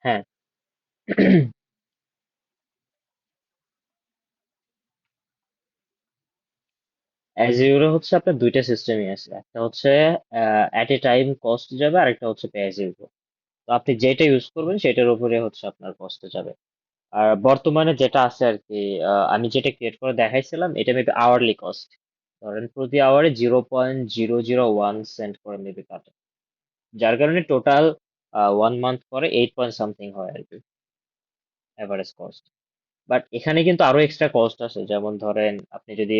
হ্যাঁ। অ্যাজিউরে হচ্ছে আপনার দুইটা সিস্টেমই আছে, একটা হচ্ছে অ্যাট এ টাইম কস্ট যাবে, আর একটা হচ্ছে পে অ্যাজ ইউ গো। তো আপনি যেটা ইউজ করবেন সেটার উপরে হচ্ছে আপনার কস্ট যাবে। আর বর্তমানে যেটা আছে আর কি, আমি যেটা ক্রিয়েট করে দেখাইছিলাম এটা মেবি আওয়ারলি কস্ট। ধরেন প্রতি আওয়ারে 0.001 সেন্ট করে মেবি কাটে, যার কারণে টোটাল 1 মান্থ পরে 8 পয়েন্ট সামথিং হয় আর কি অ্যাভারেজ কস্ট। বাট এখানে কিন্তু আরো এক্সট্রা কস্ট আছে, যেমন ধরেন আপনি যদি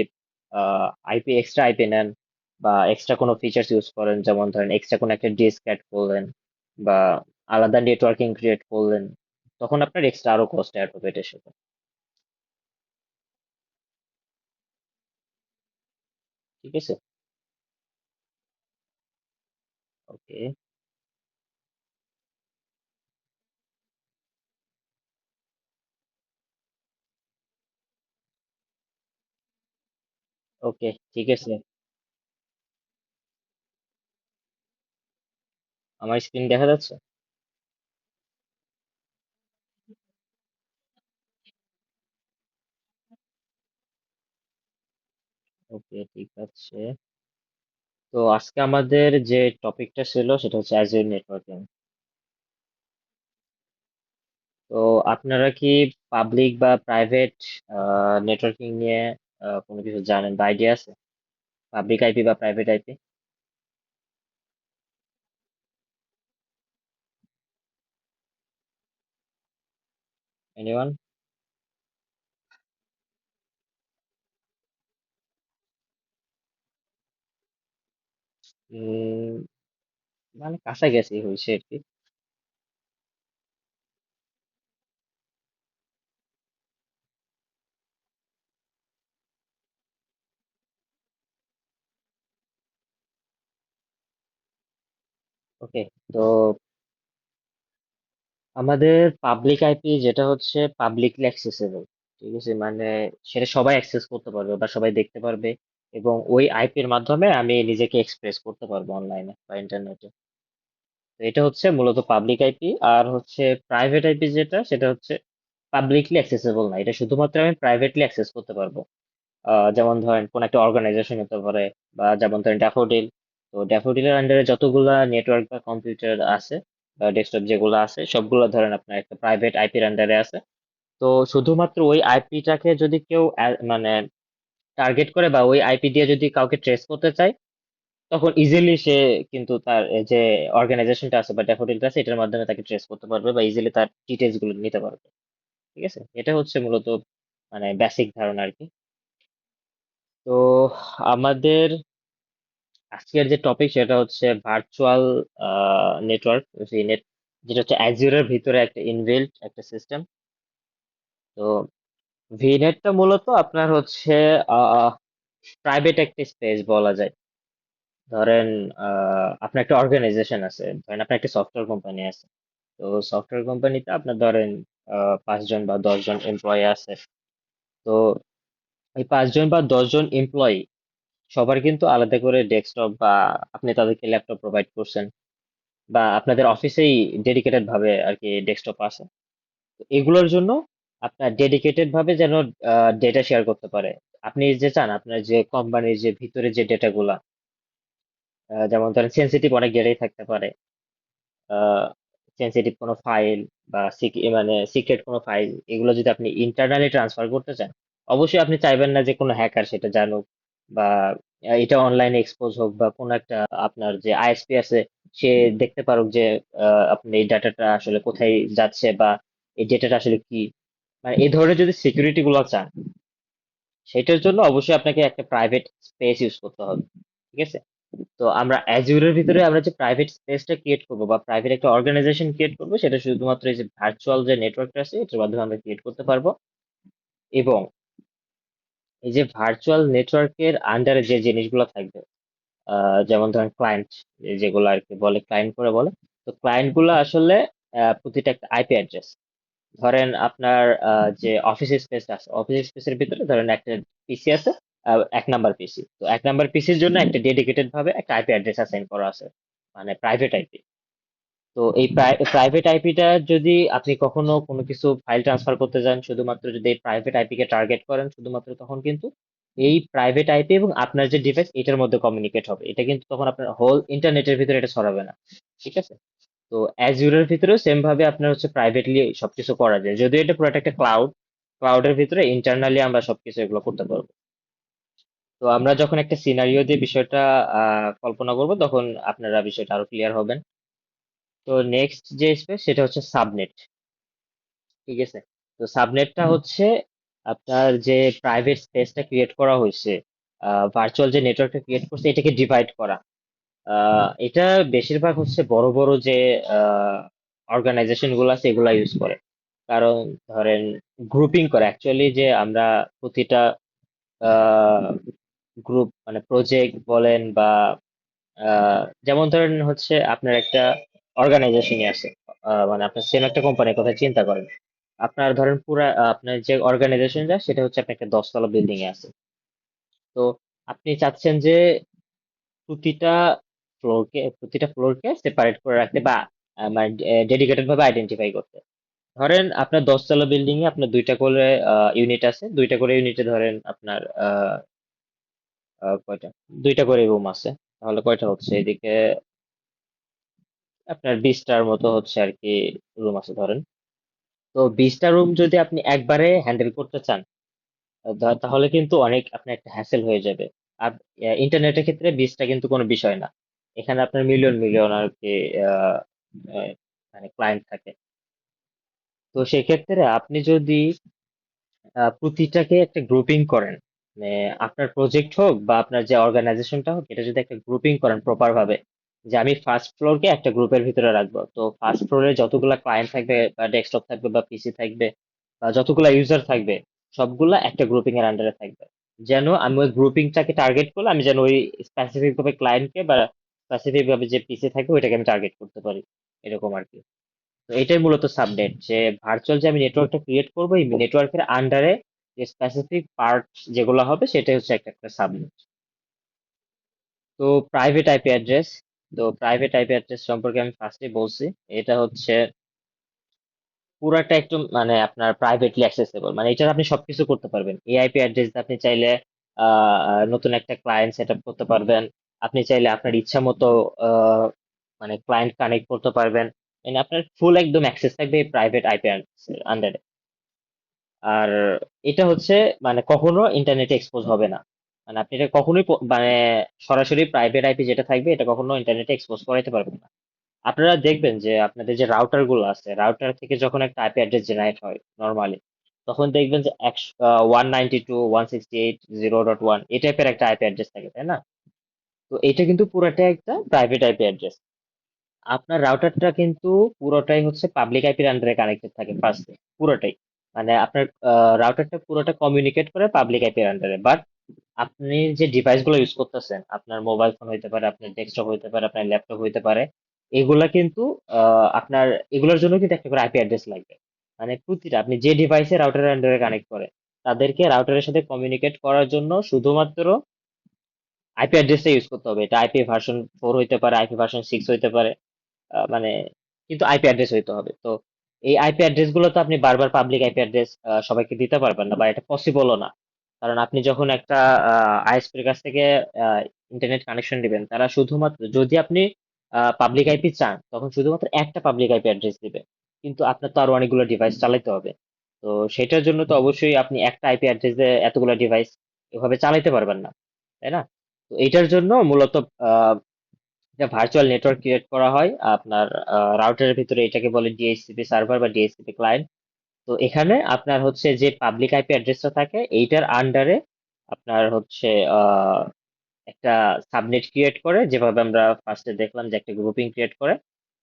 এক্সট্রা আইপি নেন বা এক্সট্রা কোনো ফিচার্স ইউজ করেন, যেমন ধরেন এক্সট্রা কোনো একটা ডিস্ক অ্যাড করলেন বা আলাদা নেটওয়ার্কিং ক্রিয়েট করলেন, তখন আপনার এক্সট্রা আরো কস্ট অ্যাড হবে এটার সাথে। ঠিক আছে। ওকে। ওকে, ঠিক আছে। আমার স্ক্রিন দেখা যাচ্ছে? ওকে, ঠিক আছে। তো আজকে আমাদের যে টপিকটা ছিল সেটা হচ্ছে অ্যাজুর নেটওয়ার্কিং। তো আপনারা কি পাবলিক বা প্রাইভেট নেটওয়ার্কিং নিয়ে কোনো কিছু জানেন বা আইডিয়া আছে? পাবলিক আইপি বা প্রাইভেট আইপি? এনিওয়ান? মানে কাছাকাছি হয়েছে আর কি। ওকে। তো আমাদের পাবলিক আইপি যেটা হচ্ছে পাবলিকলি অ্যাক্সেসেবল, ঠিক আছে, মানে সেটা সবাই অ্যাক্সেস করতে পারবে বা সবাই দেখতে পারবে, এবং ওই আইপির মাধ্যমে আমি নিজেকে এক্সপ্রেস করতে পারবো অনলাইনে বা ইন্টারনেটে। তো এটা হচ্ছে মূলত পাবলিক আইপি। আর হচ্ছে প্রাইভেট আইপি যেটা, সেটা হচ্ছে পাবলিকলি অ্যাক্সেসেবল না, এটা শুধুমাত্র আমি প্রাইভেটলি অ্যাক্সেস করতে পারবো। যেমন ধরেন কোন একটা অর্গানাইজেশন হতে পারে, বা যেমন ধরেন ড্যাফোডিল। তো ড্যাফোডিলের আন্ডারে যতগুলা নেটওয়ার্ক বা কম্পিউটার আছে বা ডেস্কটপ যেগুলো আছে সবগুলো ধরেন আপনার একটা প্রাইভেট আইপির আন্ডারে আছে। তো শুধুমাত্র ওই আইপিটাকে যদি কেউ মানে টার্গেট করে বা ওই আইপি দিয়ে যদি কাউকে ট্রেস করতে চায়, তখন ইজিলি সে কিন্তু তার এই যে অর্গানাইজেশনটা আছে বা ড্যাফোডিলটা আছে এটার মাধ্যমে তাকে ট্রেস করতে পারবে বা ইজিলি তার ডিটেলস গুলো নিতে পারবে। ঠিক আছে, এটা হচ্ছে মূলত মানে বেসিক ধারণা আর কি। তো আমাদের আজকের যে টপিক সেটা হচ্ছে ভার্চুয়াল নেটওয়ার্ক, ভিনেট, যেটা হচ্ছে অ্যাজিউরের ভিতরে একটা ইনবিল্ট একটা সিস্টেম। তো ভিনেটটা মূলত আপনার হচ্ছে প্রাইভেট একটা স্পেস বলা যায়। ধরেন আপনার একটা অর্গানাইজেশন আছে, ধরেন আপনার একটা সফটওয়্যার কোম্পানি আছে। তো সফটওয়্যার কোম্পানিতে আপনার ধরেন 5 জন বা 10 জন এমপ্লয়ি আছে। তো এই 5 জন বা 10 জন এমপ্লয়ি সবার কিন্তু আলাদা করে ডেস্কটপ বা আপনি তাদেরকে ল্যাপটপ প্রোভাইড করছেন, বা আপনাদের অফিসেই ডেডিকেটেড ভাবে আর কি ডেস্কটপ আছে। তো এগুলোর জন্য আপনার ডেডিকেটেড ভাবে যেন ডেটা শেয়ার করতে পারে। আপনি যে চান আপনার যে কোম্পানির যে ভিতরে যে ডেটাগুলা, যেমন ধরেন সেনসিটিভ অনেক ডেটাই থাকতে পারে, সেনসিটিভ কোনো ফাইল বা মানে সিক্রেট কোনো ফাইল, এগুলো যদি আপনি ইন্টারনালি ট্রান্সফার করতে চান, অবশ্যই আপনি চাইবেন না যে কোনো হ্যাকার সেটা জানুক, বা এটা অনলাইনে এক্সপোজ হোক, বা কোনো একটা আপনার যে আইএসপি আছে সে দেখতে পারুক যে আপনি এই ডাটাটা আসলে কোথায় যাচ্ছে বা এই ডেটাটা আসলে কি। মানে এই ধরনের যদি সিকিউরিটি গুলো চান, সেটার জন্য অবশ্যই আপনাকে একটা প্রাইভেট স্পেস ইউজ করতে হবে। ঠিক আছে। তো আমরা অ্যাজিউরের ভিতরে আমরা যে প্রাইভেট স্পেসটা ক্রিয়েট করবো বা প্রাইভেট একটা অর্গানাইজেশন ক্রিয়েট করবো, সেটা শুধুমাত্র এই যে ভার্চুয়াল যে নেটওয়ার্কটা আছে এটার মাধ্যমে আমরা ক্রিয়েট করতে পারবো। এবং এই যে ভার্চুয়াল নেটওয়ার্কের আন্ডারে যে জিনিসগুলো থাকবে, যেমন ধরেন ক্লায়েন্ট, যেগুলো আর কি বলে ক্লায়েন্ট করে বলে। তো ক্লায়েন্ট গুলো আসলে প্রতিটা একটা আইপি অ্যাড্রেস। ধরেন আপনার যে অফিস স্পেস আছে, অফিস স্পেসের ভিতরে ধরেন একটা পিসি আছে, 1 নাম্বার পিসি। তো 1 নাম্বার পিসির জন্য একটা ডেডিকেটেড ভাবে একটা আইপি অ্যাড্রেস অ্যাসাইন করা আছে, মানে প্রাইভেট আইপি। তো এই প্রাইভেট আইপিটা যদি আপনি কখনো কোনো কিছু ফাইল ট্রান্সফার করতে যান, শুধুমাত্র যদি এই প্রাইভেট আইপি কে টার্গেট করেন শুধুমাত্র, তখন কিন্তু এই প্রাইভেট আইপি এবং আপনার যে ডিভাইস এটার মধ্যে কমিউনিকেট হবে। এটা কিন্তু তখন আপনার হোল ইন্টারনেটের ভিতরে এটা ছড়াবে না। ঠিক আছে? তো অ্যাজিউরের ভিতরেও সেম ভাবে আপনার হচ্ছে প্রাইভেটলি সবকিছু করা যায়, যদিও এটা পুরোটা একটা ক্লাউডের ভিতরে ইন্টারনালি আমরা সবকিছু এগুলো করতে পারবো। তো আমরা যখন একটা সিনারিও দিয়ে বিষয়টা কল্পনা করব, তখন আপনারা বিষয়টা আরো ক্লিয়ার হবেন। তো নেক্সট যে স্পেস সেটা হচ্ছে সাবনেট। ঠিক আছে? তো সাবনেটটা হচ্ছে আপনার যে প্রাইভেট স্পেসটা ক্রিয়েট করা হয়েছে, ভার্চুয়াল যে নেটওয়ার্কটা ক্রিয়েট করছে এটাকে ডিভাইড করা। এটা বেশিরভাগ হচ্ছে বড় বড় যে অর্গানাইজেশন গুলো আছে এগুলা ইউজ করে। কারণ ধরেন গ্রুপিং করে অ্যাকচুয়ালি, যে আমরা প্রতিটা গ্রুপ মানে প্রজেক্ট বলেন বা যেমন ধরেন হচ্ছে আপনার একটা অর্গানাইজেশনই আছে, মানে আপনার সেম একটা কোম্পানির কথা চিন্তা করেন। আপনার ধরেন পুরা আপনার যে অর্গানাইজেশনটা সেটা হচ্ছে আপনার একটা 10 তলা বিল্ডিং এ আছে। তো আপনি চাচ্ছেন যে প্রতিটা প্রতিটা ফ্লোরকে সেপারেট করে রাখতে বা মানে ডেডিকেটেড ভাবে আইডেন্টিফাই করতে। ধরেন আপনার 10 তলা বিল্ডিং এ আপনার দুইটা করে ইউনিট আছে, দুইটা করে ইউনিটে ধরেন আপনার কয়টা, দুইটা করে রুম আছে। তাহলে কয়টা হচ্ছে এদিকে আপনার 20টার মতো হচ্ছে আর কি রুম আছে ধরেন। তো 20টা রুম যদি আপনি একবারে হ্যান্ডেল করতে চান, তাহলে কিন্তু অনেক আপনার একটা হ্যাসেল হয়ে যাবে। আর ইন্টারনেটের ক্ষেত্রে 20টা কিন্তু কোনো বিষয় না। এখানে আপনার মিলিয়ন মিলিয়ন আর কি আহ, আহ, মানে ক্লায়েন্ট থাকে। তো সেক্ষেত্রে আপনি যদি প্রতিটাকে একটা গ্রুপিং করেন, মানে আপনার প্রজেক্ট হোক বা আপনার যে অর্গানাইজেশনটা হোক, এটা যদি একটা গ্রুপিং করেন প্রপার ভাবে, যে আমি ফার্স্ট ফ্লোরকে একটা গ্রুপের ভিতরে রাখবো, তো ফার্স্ট ফ্লোরে যতগুলা ক্লায়েন্ট থাকবে বা ডেস্কটপ থাকবে বা পিসি থাকবে বা যতগুলা ইউজার থাকবে, সবগুলা একটা গ্রুপিং এর আন্ডারে থাকবে। যেন আমি ওই গ্রুপিংটাকে টার্গেট করলে আমি যেন ওই স্পেসিফিক ভাবে ক্লায়েন্টকে বা স্পেসিফিক ভাবে যে পিসি থাকবে ওইটাকে আমি টার্গেট করতে পারি, এরকম আর কি। তো এটাই মূলত সাবনেট, যে ভার্চুয়াল যে আমি নেটওয়ার্কটা ক্রিয়েট করবো এই নেটওয়ার্কের আন্ডারে যে স্পেসিফিক পার্ট যেগুলো হবে সেটাই হচ্ছে একটা একটা সাবনেট। তো প্রাইভেট আইপি অ্যাড্রেস, তো প্রাইভেট আইপি অ্যাড্রেস সম্পর্কে আমি ফার্স্টে বলছি। এটা হচ্ছে পুরাটা একটু মানে আপনার প্রাইভেটলি অ্যাক্সেসেবল, মানে এটা আপনি সবকিছু করতে পারবেন। এই আইপি অ্যাড্রেস আপনি চাইলে নতুন একটা ক্লায়েন্ট সেট আপ করতে পারবেন। আপনি চাইলে আপনার ইচ্ছা মতো আহ, মানে ক্লায়েন্ট কানেক্ট করতে পারবেন। মানে আপনার ফুল একদম অ্যাক্সেস থাকবে এই প্রাইভেট আইপি আন্ডারে। আর এটা হচ্ছে মানে কখনো ইন্টারনেটে এক্সপোজ হবে না। মানে আপনি এটা কখনোই মানে সরাসরি প্রাইভেট আইপি যেটা থাকবে এটা কখনো ইন্টারনেটে এক্সপোজ করাইতে পারবেন না। আপনারা দেখবেন যে আপনাদের যে রাউটার গুলো আছে, রাউটার থেকে যখন একটা আইপি অ্যাড্রেস জেনারেট হয় নর্মালি, তখন দেখবেন যে 192.168.0.1 এই টাইপের একটা আইপি অ্যাড্রেস থাকে, তাই না? তো এটা কিন্তু পুরোটাই একটা প্রাইভেট আইপি অ্যাড্রেস। আপনার রাউটারটা কিন্তু পুরোটাই হচ্ছে পাবলিক আইপির আন্ডারে কানেক্টেড থাকে ফার্স্টে, পুরোটাই। মানে আপনার রাউটারটা পুরোটা কমিউনিকেট করে পাবলিক আইপির আন্ডারে, বাট আপনি যে ডিভাইস গুলো ইউজ করতেছেন, আপনার মোবাইল ফোন হইতে পারে, আপনার ডেস্কটপ হইতে পারে, আপনার ল্যাপটপ হইতে পারে, এগুলা কিন্তু আপনার এগুলোর জন্য কিন্তু একটা করে আইপি অ্যাড্রেস লাগবে। মানে প্রতিটা আপনি যে ডিভাইসে রাউটারের আন্ডারে কানেক্ট করে, তাদেরকে রাউটারের সাথে কমিউনিকেট করার জন্য শুধুমাত্র আইপি অ্যাড্রেসটা ইউজ করতে হবে। এটা আইপি ভার্সন 4 হইতে পারে, আইপি ভার্সন 6 হইতে পারে, মানে কিন্তু আইপি অ্যাড্রেস হইতে হবে। তো এই আইপি অ্যাড্রেস গুলো তো আপনি বারবার পাবলিক আইপি অ্যাড্রেস সবাইকে দিতে পারবেন না, বা এটা পসিবলও না। কারণ আপনি যখন একটা আইএসপির কাছ থেকে ইন্টারনেট কানেকশন দিবেন, তারা শুধুমাত্র যদি আপনি পাবলিক আইপি চান তখন শুধুমাত্র একটা পাবলিক আইপি অ্যাড্রেস দিবে। কিন্তু আপনার তো আরো অনেকগুলো ডিভাইস চালাতে হবে। তো সেটার জন্য তো অবশ্যই আপনি একটা আইপি অ্যাড্রেস দিয়ে এতগুলো ডিভাইস এভাবে চালাতে পারবেন না, তাই না? তো এইটার জন্য মূলত এটা ভার্চুয়াল নেটওয়ার্ক ক্রিয়েট করা হয় আপনার রাউটারের ভিতরে। এটাকে বলে ডিএইচসিপি সার্ভার বা ডিএইচসিপি ক্লায়েন্ট। তো এখানে আপনার হচ্ছে যে পাবলিক আইপি অ্যাড্রেসটা থাকে এইটার আন্ডারে আপনার হচ্ছে একটা সাবনেট ক্রিয়েট করে, যেভাবে আমরা ফার্স্টে দেখলাম যে একটা গ্রুপিং ক্রিয়েট করে,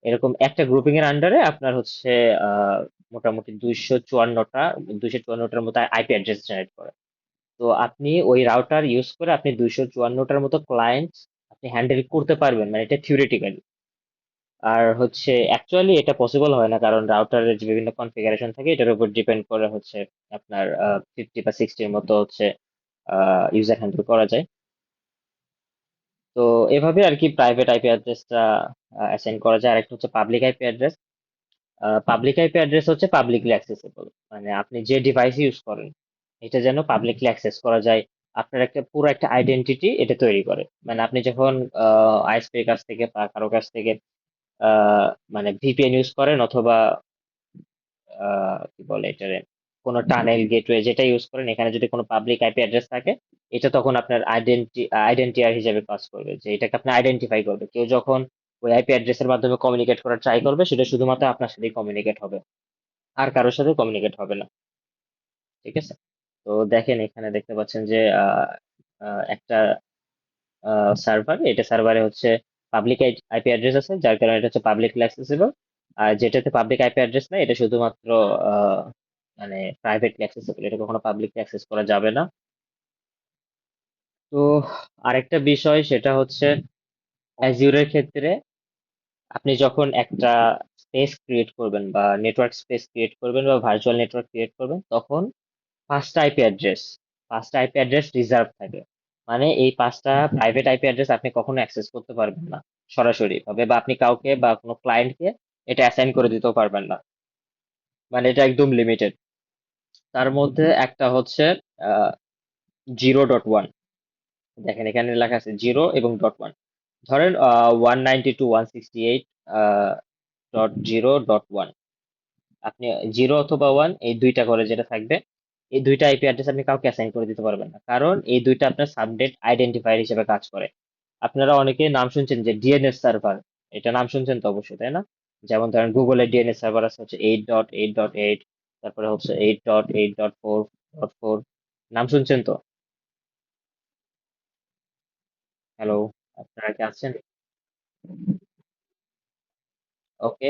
এরকম একটা গ্রুপিং এর আন্ডারে আপনার হচ্ছে আহ, মোটামুটি 254টার মতো আইপি অ্যাড্রেস জেনারেট করে। তো আপনি ওই রাউটার ইউজ করে আপনি 254টার মতো ক্লায়েন্ট আপনি হ্যান্ডেল করতে পারবেন, মানে এটা থিওরিটিক্যালি। আর হচ্ছে অ্যাকচুয়ালি এটা পসিবল হয় না, কারণ রাউটারের যে বিভিন্ন কনফিগারেশন থাকে এটার উপর ডিপেন্ড করে হচ্ছে আপনার 50 বা 60-র মতো হচ্ছে ইউজার হ্যান্ডেল করা যায়। তো এভাবে আর কি প্রাইভেট আইপি অ্যাড্রেসটা অ্যাসাইন করা যায়। আর একটা হচ্ছে public IP address. Public IP address হচ্ছে পাবলিকলি অ্যাক্সেসিবল, মানে আপনি যে ডিভাইস ইউজ করেন এটা যেন পাবলিকলি অ্যাক্সেস করা যায়। আপনার একটা পুরো একটা আইডেন্টিটি এটা তৈরি করে। মানে আপনি যখন আইএসপির কাছ থেকে বা কারো কাছ থেকে আহ, মানে ভিপিএন ইউজ করেন, অথবা কি বলে এটারে, কোনো টানেল গেটওয়ে যেটা ইউজ করেন, এখানে যদি কোনো পাবলিক আইপি অ্যাড্রেস থাকে, এটা তখন আপনার আইডেন্টিয়ার হিসেবে কাজ করবে, যে এটাকে আপনি আইডেন্টিফাই করবে। কেউ যখন ওই আইপি অ্যাড্রেসের মাধ্যমে কমিউনিকেট করার ট্রাই করবে, সেটা শুধুমাত্র আপনার সাথেই কমিউনিকেট হবে, আর কারোর সাথে কমিউনিকেট হবে না। ঠিক আছে? তো দেখেন, এখানে দেখতে পাচ্ছেন যে একটা সার্ভার, এটা সার্ভারে হচ্ছে পাবলিক আইপি অ্যাড্রেস আছে, যার কারণে এটা হচ্ছে পাবলিকলি অ্যাক্সেসিবল। আর যেটাতে পাবলিক আইপি অ্যাড্রেস না, এটা শুধুমাত্র আহ, মানে প্রাইভেটলি অ্যাক্সেসিবল, এটা কখনো পাবলিকলি অ্যাক্সেস করা যাবে না। তো আরেকটা বিষয় সেটা হচ্ছে অ্যাজিউরের ক্ষেত্রে আপনি যখন একটা স্পেস ক্রিয়েট করবেন বা নেটওয়ার্ক স্পেস ক্রিয়েট করবেন বা ভার্চুয়াল নেটওয়ার্ক ক্রিয়েট করবেন, তখন 5টা আইপি অ্যাড্রেস রিজার্ভ থাকে। মানে এই 5টা প্রাইভেট আইপি অ্যাড্রেস আপনি কখনো অ্যাক্সেস করতে পারবেন না সরাসরি ভাবে, বা আপনি কাউকে বা কোনো ক্লায়েন্টকে এটা অ্যাসাইন করে দিতেও পারবেন না। মানে এটা একদম লিমিটেড। তার মধ্যে একটা হচ্ছে 0.1। দেখেন এখানে লেখা আছে 0 এবং .1। ধরেন 192.168 .0.1, আপনি 0 অথবা 1 এই দুইটা করে যেটা থাকবে, এই দুইটা আইপি অ্যাড্রেস আপনি কাউকে অ্যাসাইন করে দিতে পারবেন না, কারণ এই দুইটা আপনার সাবনেট আইডেন্টিফায়ার হিসেবে কাজ করে। আপনারা অনেকে নাম শুনছেন যে ডিএনএস সার্ভার, এটা নাম শুনছেন তো অবশ্যই, তাই না? যেমন ধরেন গুগলের ডিএনএস সার্ভার আছে হচ্ছে 8.8.8, তারপরে হচ্ছে 8.8.4.4। নাম শুনছেন তো? হ্যালো, আপনারা কি আছেন? ওকে।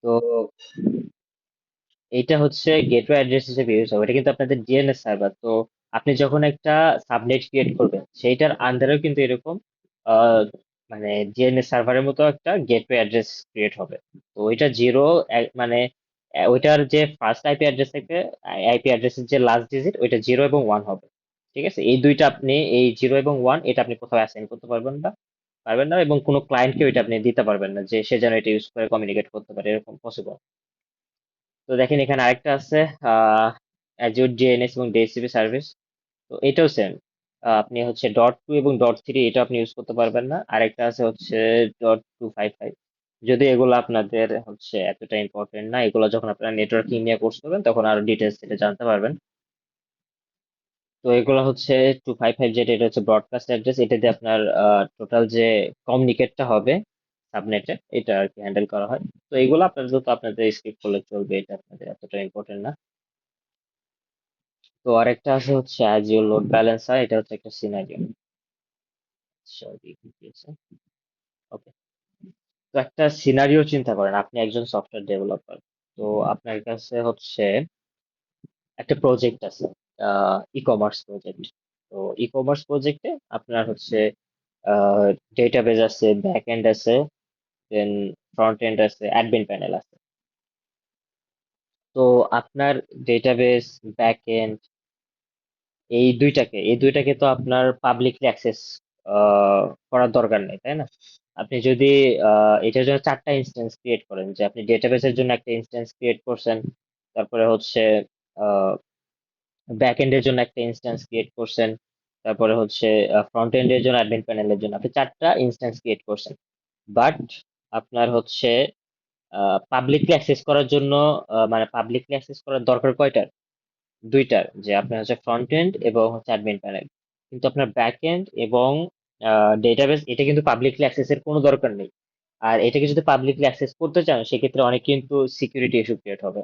তো এইটা হচ্ছে গেটওয়ে অ্যাড্রেস হিসেবে ইউজ হবে, এটা কিন্তু আপনাদের ডিএনএস সার্ভার। তো আপনি যখন একটা সাবনেট ক্রিয়েট করবেন, সেইটার আন্ডারেও কিন্তু এরকম আহ, মানে ডিএনএস সার্ভারের মতো একটা গেটওয়ে অ্যাড্রেস ক্রিয়েট হবে। তো ওইটা মানে ওইটার যে ফার্স্ট আইপি অ্যাড্রেস থেকে আইপি অ্যাড্রেসের যে লাস্ট ডিজিট, ওইটা 0 এবং 1 হবে। ঠিক আছে? এই দুইটা আপনি, এই 0 এবং 1, এটা আপনি কোথাও অ্যাসাইন করতে পারবেন না, এবং কোনো ক্লায়েন্টকে ওইটা আপনি দিতে পারবেন না যে সে যেন এটা ইউজ করে কমিউনিকেট করতে পারে, এরকম পসিবল। তো দেখেন এখানে আরেকটা আছে অ্যাজুর ডিএনএস এবং ডিএসসিপি সার্ভিস। তো এটাও সেম। আপনি হচ্ছে .2 এবং .3 এটা আপনি ইউজ করতে পারবেন না। আরেকটা আছে হচ্ছে .255। যদি এগুলো আপনাদের হচ্ছে এতটা ইম্পর্টেন্ট না, এগুলো যখন আপনারা নেটওয়ার্কিং নিয়ে কোর্স করবেন তখন আরো ডিটেলস এটা জানতে পারবেন। তো এগুলো হচ্ছে 255, যেটা এটা হচ্ছে ব্রডকাস্ট অ্যাড্রেস, এটা দিয়ে আপনার টোটাল যে কমিউনিকেটটা হবে সাবনেটে, এটা আর কি হ্যান্ডেল করা হয়। তো এগুলো আপনাদের তো আপনাদের স্কিপ করলে চলবে, এটা আপনাদের এতটা ইম্পর্টেন্ট না। তো আরেকটা আছে হচ্ছে অ্যাজিওর লোড ব্যালেন্সার, এটা হচ্ছে একটা সিনারিও। ওকে। তো একটা সিনারিও চিন্তা করেন, আপনি একজন সফটওয়্যার ডেভেলপার। তো আপনার কাছে হচ্ছে একটা প্রজেক্ট আছে, ই কমার্স প্রজেক্ট। তো ই কমার্স প্রজেক্টে আপনার হচ্ছে ডেটাবেজ আছে, ব্যাক এন্ড আছে, দেন ফ্রন্ট এন্ড আছে, অ্যাডমিন প্যানেল আছে। তো আপনার ডেটাবেজ, ব্যাক এন্ড, এই দুইটাকে তো আপনার পাবলিকলি অ্যাক্সেস করার দরকার নেই, তাই না? আপনি যদি এটার জন্য 4টা ইনস্ট্যান্স ক্রিয়েট করেন, যে আপনি ডেটাবেসের জন্য একটা ইনস্ট্যান্স ক্রিয়েট করছেন, তারপরে হচ্ছে ব্যাক এন্ডের জন্য একটা ইনস্ট্যান্স ক্রিয়েট করছেন, তারপরে হচ্ছে ফ্রন্ট এন্ডের জন্য অ্যাডমিন প্যানেলের জন্য আপনি 4টা ইনস্ট্যান্স ক্রিয়েট করছেন। বাট আপনার হচ্ছে পাবলিকলি অ্যাক্সেস করার জন্য মানে পাবলিকলি অ্যাক্সেস করার দরকার কয়টার? দুইটার, যে আপনার হচ্ছে ফ্রন্ট এন্ড এবং হচ্ছে অ্যাডমিন প্যানেল। কিন্তু আপনার ব্যাক এন্ড এবং ডেটাবেস, এটা কিন্তু পাবলিকলি অ্যাক্সেসের কোনো দরকার নেই। আর এটাকে যদি পাবলিকলি অ্যাক্সেস করতে চান, সেক্ষেত্রে অনেক কিন্তু সিকিউরিটি ইস্যু ক্রিয়েট হবে।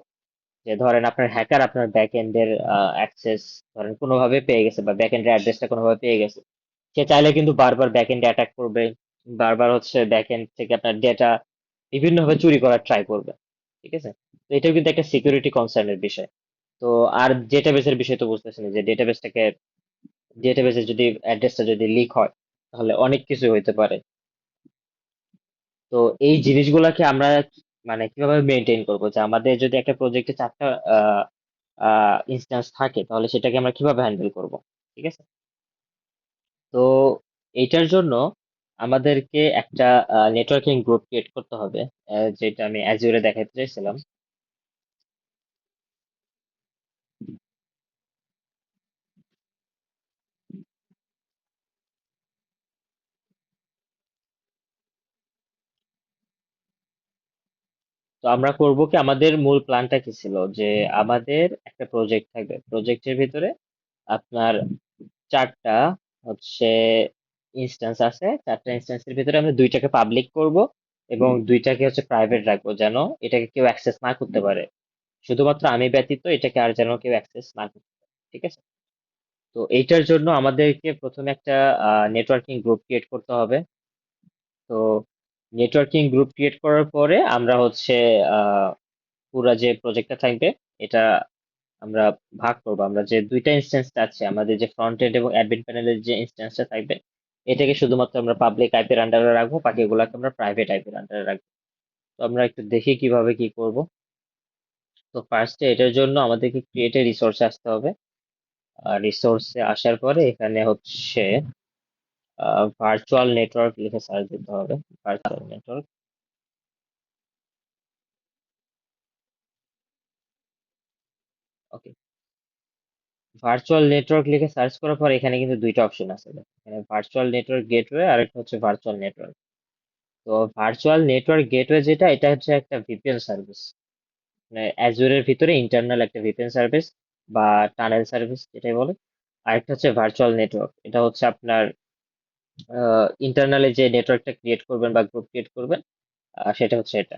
যে ধরেন আপনার হ্যাকার আপনার ব্যাক এন্ডের অ্যাক্সেস ধরেন কোনোভাবে পেয়ে গেছে, বা ব্যাক এন্ডের অ্যাড্রেসটা কোনোভাবে পেয়ে গেছে, সে চাইলে কিন্তু বারবার ব্যাক এন্ডে অ্যাটাক করবে, বারবার হচ্ছে ব্যাক এন্ড থেকে আপনার ডেটা বিভিন্নভাবে চুরি করার ট্রাই করবে। ঠিক আছে? তো এটাও কিন্তু একটা সিকিউরিটি কনসার্নের বিষয়। তো আর ডেটাবেসের বিষয় তো বুঝতেছেন, যে ডেটাবেসের যদি অ্যাড্রেসটা যদি লিক হয়, তাহলে অনেক কিছু হইতে পারে। তো এই জিনিসগুলোকে আমরা মানে কিভাবে মেনটেন করবো, যে আমাদের যদি একটা প্রজেক্টে 4টা ইনস্ট্যান্স থাকে, তাহলে সেটাকে আমরা কিভাবে হ্যান্ডেল করব? ঠিক আছে? তো এইটার জন্য আমাদেরকে একটা নেটওয়ার্কিং গ্রুপ ক্রিয়েট করতে হবে, যেটা আমি অ্যাজিওরে দেখাতে চাইছিলাম। তো আমরা করব কি, আমাদের মূল প্ল্যানটা কি ছিল যে আমাদের একটা প্রজেক্ট থাকবে, প্রজেক্টের ভিতরে আপনার চারটা হচ্ছে ইনস্ট্যান্স আছে, চারটা ইনস্ট্যান্সের ভিতরে আমরা দুইটাকে পাবলিক করব এবং দুইটাকে হচ্ছে প্রাইভেট রাখবো, যেন এটাকে কেউ অ্যাক্সেস না করতে পারে। শুধুমাত্র আমি ব্যতীত এটাকে আর যেন কেউ অ্যাক্সেস না করতে পারে, ঠিক আছে? তো এইটার জন্য আমাদেরকে প্রথমে একটা নেটওয়ার্কিং গ্রুপ ক্রিয়েট করতে হবে। তো নেটওয়ার্কিং গ্রুপ ক্রিয়েট করার পরে আমরা হচ্ছে আহ পুরা যে প্রজেক্টটা থাকবে এটা আমরা ভাগ করবো। আমরা যে দুইটা ইনস্ট্যান্স আছে, আমাদের যে ফ্রন্ট এন্ড এবং অ্যাডমিন প্যানেলের যে ইনস্ট্যান্সটা থাকবে, এটাকে শুধুমাত্র আমরা পাবলিক আইপির আন্ডারে রাখবো, বাকিগুলোকে আমরা প্রাইভেট আইপির আন্ডারে রাখবো। তো আমরা একটু দেখি কিভাবে কি করব। তো ফার্স্টে এটার জন্য আমাদেরকে ক্রিয়েট এ রিসোর্সে আসতে হবে। আর রিসোর্সে আসার পরে এখানে হচ্ছে ভার্চুয়াল নেটওয়ার্ক লিখে সার্চ দিতে হবে। Virtual network. Okay, virtual network লিখে সার্চ করার পর এখানে কিন্তু দুইটা অপশন আছে, দেখো। এখানে ভার্চুয়াল নেটওয়ার্ক গেটওয়ে আর একটা হচ্ছে ভার্চুয়াল নেটওয়ার্ক। তো ভার্চুয়াল নেটওয়ার্ক গেটওয়ে যেটা, এটা হচ্ছে একটা ভিপিএন সার্ভিস, মানে অ্যাজুরের ভিতরে ইন্টারনাল একটা ভিপিএন সার্ভিস বা টানেল সার্ভিস যেটাই বলে। আর একটা হচ্ছে ভার্চুয়াল নেটওয়ার্ক, এটা হচ্ছে আপনার ইন্টারনালে যে নেটওয়ার্কটা ক্রিয়েট করবেন বা গ্রুপ ক্রিয়েট করবেন, সেটা হচ্ছে এটা।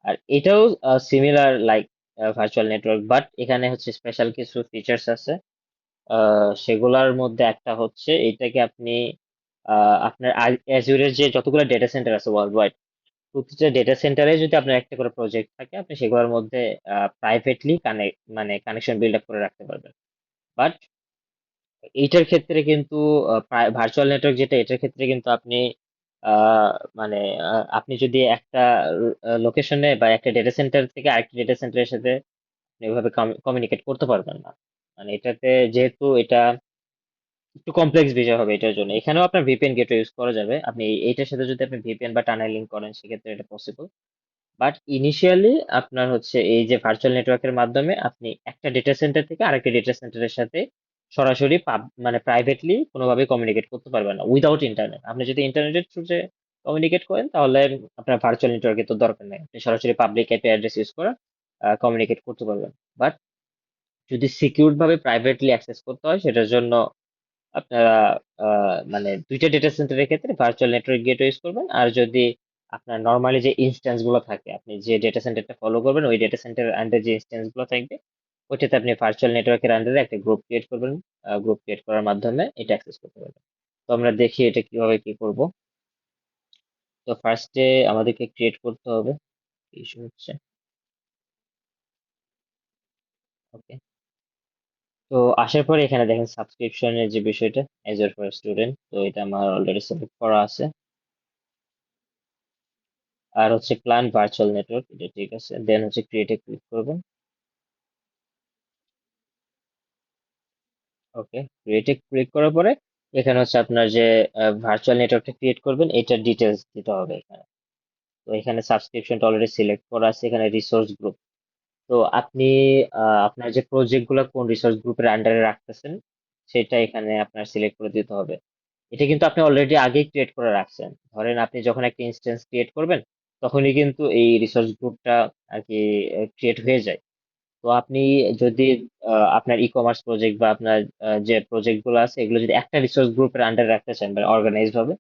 আর এটাও similar like virtual network, but এখানে হচ্ছে স্পেশাল কিছু ফিচার্স আছে। সেগুলোর মধ্যে একটা হচ্ছে এইটাকে আপনি আপনার অ্যাজুরের যে যতগুলো ডেটা সেন্টার আছে ওয়ার্ল্ড ওয়াইড, প্রতিটা ডেটা সেন্টারে যদি আপনার একটা করে প্রজেক্ট থাকে, আপনি সেগুলোর মধ্যে প্রাইভেটলি মানে কানেকশন বিল্ড আপ করে রাখতে পারবেন। বাট এইটার ক্ষেত্রে কিন্তু ভার্চুয়াল নেটওয়ার্ক যেটা, এটার ক্ষেত্রে কিন্তু আপনি আহ, মানে আপনি যদি একটা লোকেশনে বা একটা ডেটা সেন্টার থেকে আরেকটা ডেটা সেন্টারের সাথে আপনি ওইভাবে কমিউনিকেট করতে পারবেন না। মানে এটাতে যেহেতু এটা একটু কমপ্লেক্স বিষয় হবে, এটার জন্য এখানেও আপনার ভিপিএন গেটওয়ে ইউজ করা যাবে। আপনি এইটার সাথে যদি আপনি ভিপিএন বা টানেলিং করেন, সেক্ষেত্রে এটা পসিবল। বাট ইনিশিয়ালি আপনার হচ্ছে এই যে ভার্চুয়াল নেটওয়ার্কের মাধ্যমে আপনি একটা ডেটা সেন্টার থেকে আরেকটা ডেটা সেন্টারের সাথে সরাসরি মানে প্রাইভেটলি কোনোভাবে কমিউনিকেট করতে পারবেন না উইদাউট ইন্টারনেট। আপনি যদি ইন্টারনেটের থ্রুতে কমিউনিকেট করেন, তাহলে আপনার ভার্চুয়াল নেটওয়ার্কের তো দরকার নেই, আপনি সরাসরি পাবলিক আইপি অ্যাড্রেস ইউজ করে কমিউনিকেট করতে পারবেন। বাট যদি সিকিউরড ভাবে প্রাইভেটলি অ্যাক্সেস করতে হয়, সেটার জন্য আপনারা মানে দুইটা ডেটা সেন্টারের ক্ষেত্রে ভার্চুয়াল নেটওয়ার্ক গেটওয়ে ইউজ করবেন। আর যদি আপনার নর্মালি যে ইনস্ট্যান্স গুলো থাকে, আপনি যে ডেটা সেন্টারটা ফলো করবেন, ওই ডেটা সেন্টারের আন্ডার যে ইনস্ট্যান্স গুলো থাকবে, ওইটাতে আপনি ভার্চুয়াল নেটওয়ার্কের আন্ডারে একটা গ্রুপ ক্রিয়েট করবেন। গ্রুপ ক্রিয়েট করার মাধ্যমে এটা অ্যাক্সেস করতে পারবেন। তো আমরা দেখি এটা কিভাবে কি করব। তো ফার্স্টে আমাদেরকে ক্রিয়েট করতে হবে, ইস্যু হচ্ছে। ওকে, তো আসার পরে এখানে দেখেন সাবস্ক্রিপশনের যে বিষয়টা, এজ ফর স্টুডেন্ট, তো এটা আমার অলরেডি সিলেক্ট করা আছে। আর হচ্ছে প্ল্যান ভার্চুয়াল নেটওয়ার্ক, এটা ঠিক আছে। দেন হচ্ছে ক্রিয়েটে ক্লিক করবেন। ওকে, ক্রিয়েটে ক্লিক করার পরে এখানে হচ্ছে আপনার যে ভার্চুয়াল নেটওয়ার্কটা ক্রিয়েট করবেন, এটার ডিটেলস দিতে হবে এখানে। তো এখানে সাবস্ক্রিপশনটা অলরেডি সিলেক্ট করা আছে, এখানে রিসোর্স গ্রুপ। তো আপনি আপনার যে প্রজেক্ট গুলো কোন রিসোর্স গ্রুপের আন্ডারে রাখতেছেন, সেটা এখানে আপনার সিলেক্ট করে দিতে হবে। এটা কিন্তু আপনি অলরেডি আগেই ক্রিয়েট করে রাখছেন। ধরেন আপনি যখন একটা ইনস্ট্যান্স ক্রিয়েট করবেন, তখনই কিন্তু এই রিসোর্স গ্রুপটা আর কি ক্রিয়েট হয়ে যায়। তো আপনি যদি আপনার ই কমার্স প্রজেক্ট বা আপনার যে প্রজেক্ট গুলো আছে, এগুলো যদি একটা রিসোর্স গ্রুপের আন্ডারে রাখতে চান মানে অর্গানাইজ ভাবে,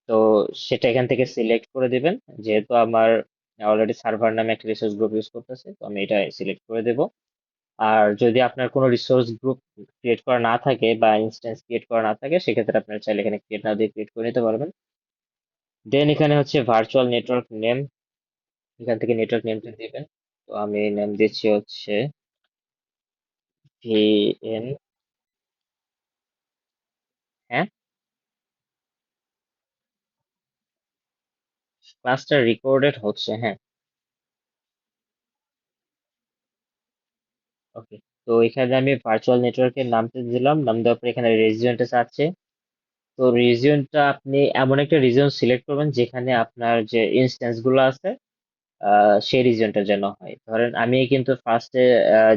তো সেটা এখান থেকে সিলেক্ট করে দিবেন। যেহেতু আমার অলরেডি সার্ভার নামে একটা রিসোর্স গ্রুপ ইউজ করতেছে, তো আমি এটা সিলেক্ট করে দেব। আর যদি আপনার কোনো রিসোর্স গ্রুপ ক্রিয়েট করা না থাকে বা ইনস্ট্যান্স ক্রিয়েট করা না থাকে, সেক্ষেত্রে আপনার চাইলে এখানে ক্রিয়েট না দিয়ে ক্রিয়েট করে নিতে পারবেন। দেন এখানে হচ্ছে ভার্চুয়াল নেটওয়ার্ক নেম, এখান থেকে নেটওয়ার্ক নেমটা দিবেন। তো আমি নেম দিচ্ছি হচ্ছে ভিএন। হ্যাঁ, ক্লাসটা রেকর্ডেড হচ্ছে, হ্যাঁ। ওকে, তো এখানে আমি ভার্চুয়াল নেটওয়ার্কের নামটা দিলাম, নাম দেওয়ার পর এখানে রেজিডেন্ট আছে। তো রিজিয়নটা আপনি এমন একটা রিজিয়ন সিলেক্ট করবেন যেখানে আপনার যে ইনস্ট্যান্স গুলো আছে সেই রিজিয়নটা যেন হয়। ধরেন আমি কিন্তু ফার্স্টে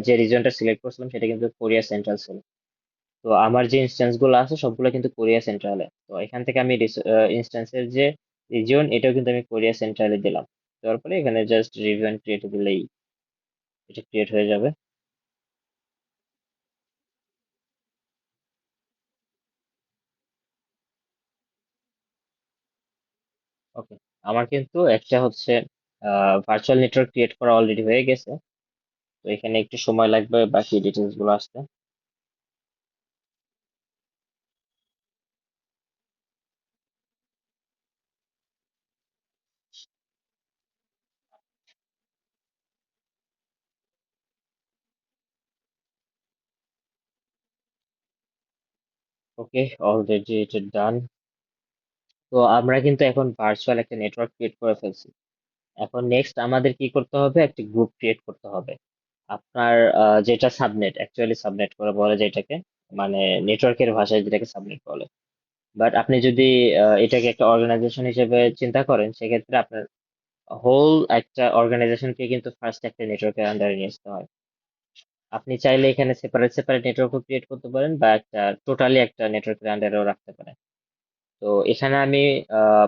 যে রিজিয়নটা সিলেক্ট করছিলাম সেটা কিন্তু কোরিয়া সেন্ট্রাল ছিল। তো আমার যে ইনস্ট্যান্স গুলো আছে সবগুলো কিন্তু কোরিয়া সেন্ট্রালে। তো এখান থেকে আমি ইনস্ট্যান্সের যে রিজিয়ন এটাও কিন্তু আমি কোরিয়া সেন্ট্রালে দিলাম। দেওয়ার পরে এখানে জাস্ট রিজিয়ন ক্রিয়েট দিলেই এটা ক্রিয়েট হয়ে যাবে। ওকে, আমার কিন্তু একটা হচ্ছে ভার্চুয়াল নেটওয়ার্ক ক্রিয়েট করা অলরেডি হয়ে গেছে। তো এখানে একটু সময় লাগবে বাকি ডিটেলস গুলো আসতে। ওকে, অলরেডি এটা ডান। তো আমরা কিন্তু এখন ভার্চুয়াল একটা নেটওয়ার্ক ক্রিয়েট করে ফেলছি। এখন নেক্সট আমাদের কি করতে হবে, একটা গ্রুপ ক্রিয়েট করতে হবে। আপনার যেটা সাবনেট, অ্যাকচুয়ালি সাবনেট করে বলে যেটাকে, মানে নেটওয়ার্কের ভাষায় যেটাকে সাবনেট বলে। বাট আপনি যদি এটাকে একটা অর্গানাইজেশন হিসেবে চিন্তা করেন, সেক্ষেত্রে আপনার হোল একটা অর্গানাইজেশনকে কিন্তু ফার্স্ট একটা নেটওয়ার্কের আন্ডারে নিয়ে আসতে হয়। আপনি চাইলে এখানে সেপারেট সেপারেট নেটওয়ার্কও ক্রিয়েট করতে পারেন বা একটা টোটালি একটা নেটওয়ার্কের আন্ডারেও রাখতে পারেন। তো এখানে আমি আহ,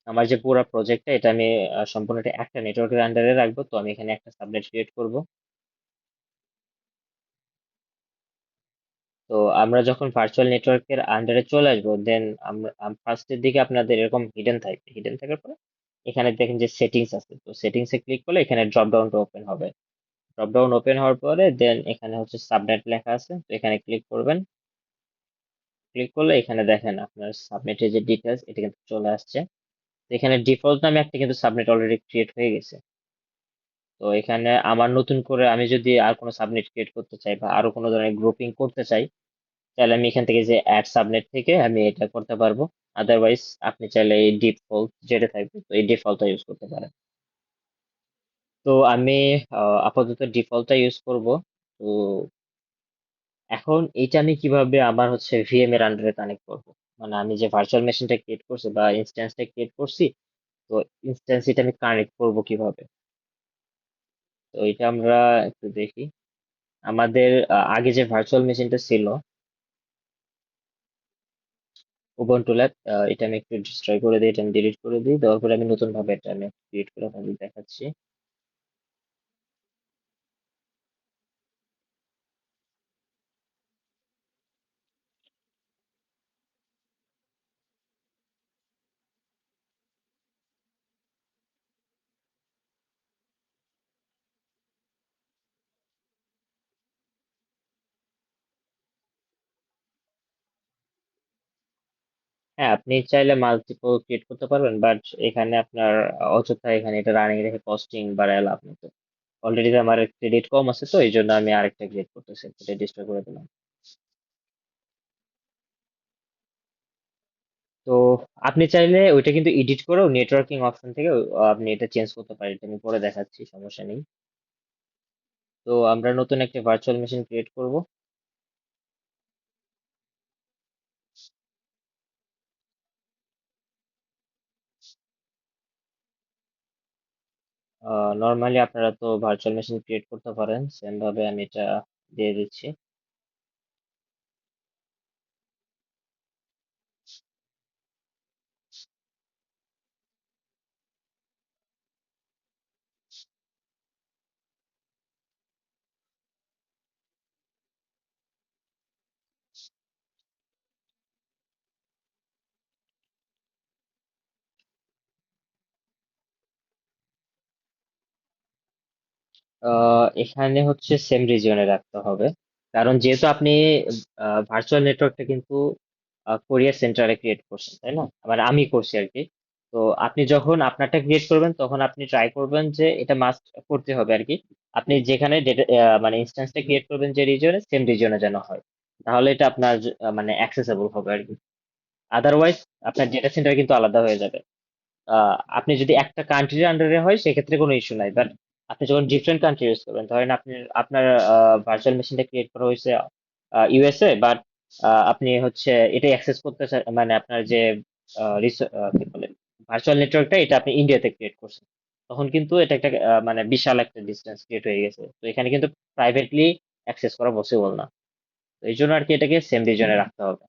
আমার যে পুরো প্রজেক্টটা এটা আমি সম্পূর্ণটা একটা নেটওয়ার্কের আন্ডারে রাখবো। তো আমি এখানে একটা সাবনেট ক্রিয়েট করব। তো আমরা যখন ভার্চুয়াল নেটওয়ার্কের আন্ডারে চলে আসবো, দেন আমরা ফার্স্টের দিকে আপনাদের এরকম হিডেন থাকবে। হিডেন থাকার পরে এখানে দেখেন যে সেটিংস আছে, তো সেটিংস এ ক্লিক করলে এখানে ড্রপ ডাউনটা ওপেন হবে। ড্রপ ডাউন ওপেন হওয়ার পরে দেন এখানে হচ্ছে সাবনেট লেখা আছে, তো এখানে ক্লিক করবেন। ক্লিক করলে এখানে দেখেন আপনার সাবনেটের যে ডিটেলস এটা কিন্তু চলে আসছে। তো এখানে ডিফল্ট নামে একটা কিন্তু সাবনেট অলরেডি ক্রিয়েট হয়ে গেছে। তো এখানে আমার নতুন করে আমি যদি আর কোনো সাবনেট ক্রিয়েট করতে চাই বা আরো কোনো ধরনের গ্রুপিং করতে চাই, তাহলে আমি এখান থেকে যে অ্যাড সাবনেট থেকে আমি এটা করতে পারবো। আদারওয়াইজ আপনি চাইলে এই ডিফল্ট যেটা থাকবে তো এই ডিফল্টটা ইউজ করতে পারেন। তো আমি আপাতত ডিফল্টটা ইউজ করব। তো এখন এইটা আমি কিভাবে আমার হচ্ছে ভিএম এর আন্ডারে কানেক্ট করব, মানে আমি যে ভার্চুয়াল মেশিনটা ক্রিয়েট করছি বা ইনস্ট্যান্সটা ক্রিয়েট করছি, তো ইনস্ট্যান্স এটা আমি কানেক্ট করব কিভাবে। তো এটা আমরা একটু দেখি। আমাদের আগে যে ভার্চুয়াল মেশিনটা ছিল উবুন্টু ল্যাব, এটা আমি একটু ডিস্ট্রয় করে দিই, এটা আমি ডিলিট করে দিই। দেওয়ার পরে আমি নতুন ভাবে এটা আমি ক্রিয়েট করে আপনাদের দেখাচ্ছি। হ্যাঁ, আপনি চাইলে মাল্টিপল ক্রিয়েট করতে পারবেন, বাট এখানে আপনার অযথা এখানে এটা রানিং রেখে কস্টিং বাড়ায় লাভ নেই। তো অলরেডি আমার ক্রেডিট কম আছে, তো এই জন্য আমি আরেকটা ক্রিয়েট করতেছি, এটা ডিস্ট্রয় করে দিলাম। তো আপনি চাইলে ওইটা কিন্তু এডিট করেও নেটওয়ার্কিং অপশন থেকে আপনি এটা চেঞ্জ করতে পারেন, এটা আমি পরে দেখাচ্ছি, সমস্যা নেই। তো আমরা নতুন একটা ভার্চুয়াল মেশিন ক্রিয়েট করব। নর্মালি আপনারা তো ভার্চুয়াল মেশিন ক্রিয়েট করতে পারেন, সেম ভাবে আমি এটা দিয়ে দিচ্ছি। এখানে হচ্ছে সেম রিজিয়নে রাখতে হবে, কারণ যেহেতু আপনি ভার্চুয়াল নেটওয়ার্কটা কিন্তু কোরিয়া সেন্টারে ক্রিয়েট করছেন, তাই না? মানে আমি করছি আর কি। তো আপনি যখন আপনারটা ক্রিয়েট করবেন তখন আপনি ট্রাই করবেন যে এটা মাস্ট করতে হবে আর কি, আপনি যেখানে ডেটা মানে ইনস্ট্যান্সটা ক্রিয়েট করবেন যে রিজিয়নে, সেম রিজিয়নে যেন হয়। তাহলে এটা আপনার মানে অ্যাক্সেসেবল হবে আর কি। আদারওয়াইজ আপনার ডেটা সেন্টার কিন্তু আলাদা হয়ে যাবে। আপনি যদি একটা কান্ট্রির আন্ডারে হয় সেক্ষেত্রে কোনো ইস্যু নাই, বাট আপনি যখন ডিফারেন্ট কান্ট্রি ইউজ করবেন, ধরেন আপনি আপনার ভার্চুয়াল মেশিনটা ক্রিয়েট করা হয়েছে ইউএসএ, বাট আপনি হচ্ছে এটাই অ্যাক্সেস করতে মানে আপনার যে কি বলে ভার্চুয়াল নেটওয়ার্কটা, এটা আপনি ইন্ডিয়াতে ক্রিয়েট করছেন, তখন কিন্তু এটা একটা মানে বিশাল একটা ডিস্টেন্স ক্রিয়েট হয়ে গেছে। তো এখানে কিন্তু প্রাইভেটলি অ্যাক্সেস করা পসিবল না। তো এই জন্য আর কি এটাকে সেম রিজনে রাখতে হবে।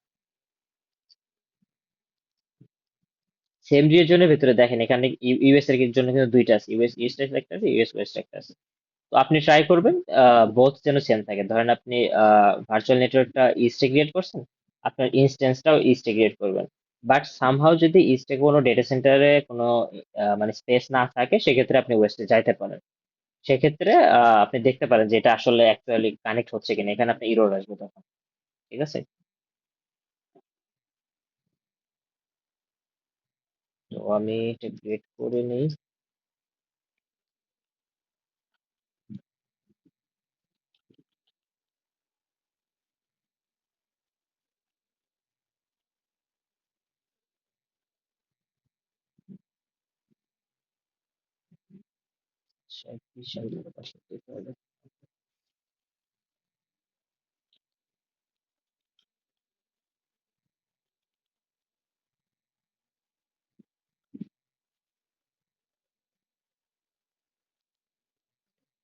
সেম রিজনের ভিতরে দেখেন, এখানে ইউএস এর জন্য কিন্তু দুইটা আছে, ইউএস ইস্ট একটা আছে, ইউএস ওয়েস্ট একটা আছে। তো আপনি ট্রাই করবেন বোথ যেন সেম থাকে। ধরেন আপনি ভার্চুয়াল নেটওয়ার্কটা ইস্টে ক্রিয়েট করছেন, আপনার ইনস্ট্যান্সটাও ইস্টে ক্রিয়েট করবেন। বাট সামহাউ যদি ইস্টে কোনো ডেটা সেন্টারে কোনো মানে স্পেস না থাকে, সেক্ষেত্রে আপনি ওয়েস্টে যাইতে পারেন। সেক্ষেত্রে আপনি দেখতে পারেন যে এটা আসলে অ্যাকচুয়ালি কানেক্ট হচ্ছে কিনা, এখানে আপনি ইরর আসবে তখন। ঠিক আছে। তো আমি এটা ক্রিয়েট করে নিই। আচ্ছা, বিশাল পাশে দিতে হবে।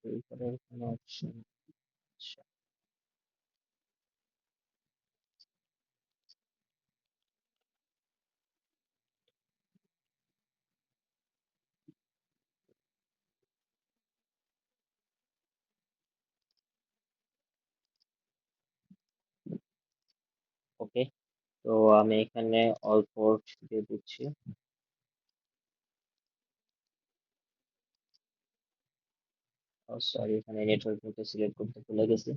এরপরে কোনো অপশন। আচ্ছা, ওকে। তো আমি এখানে অল পোর্ট দিয়ে দিচ্ছি। সরি, এখানে নেটওয়ার্ক মধ্যে সিলেক্ট করতে ভুলে গেছি।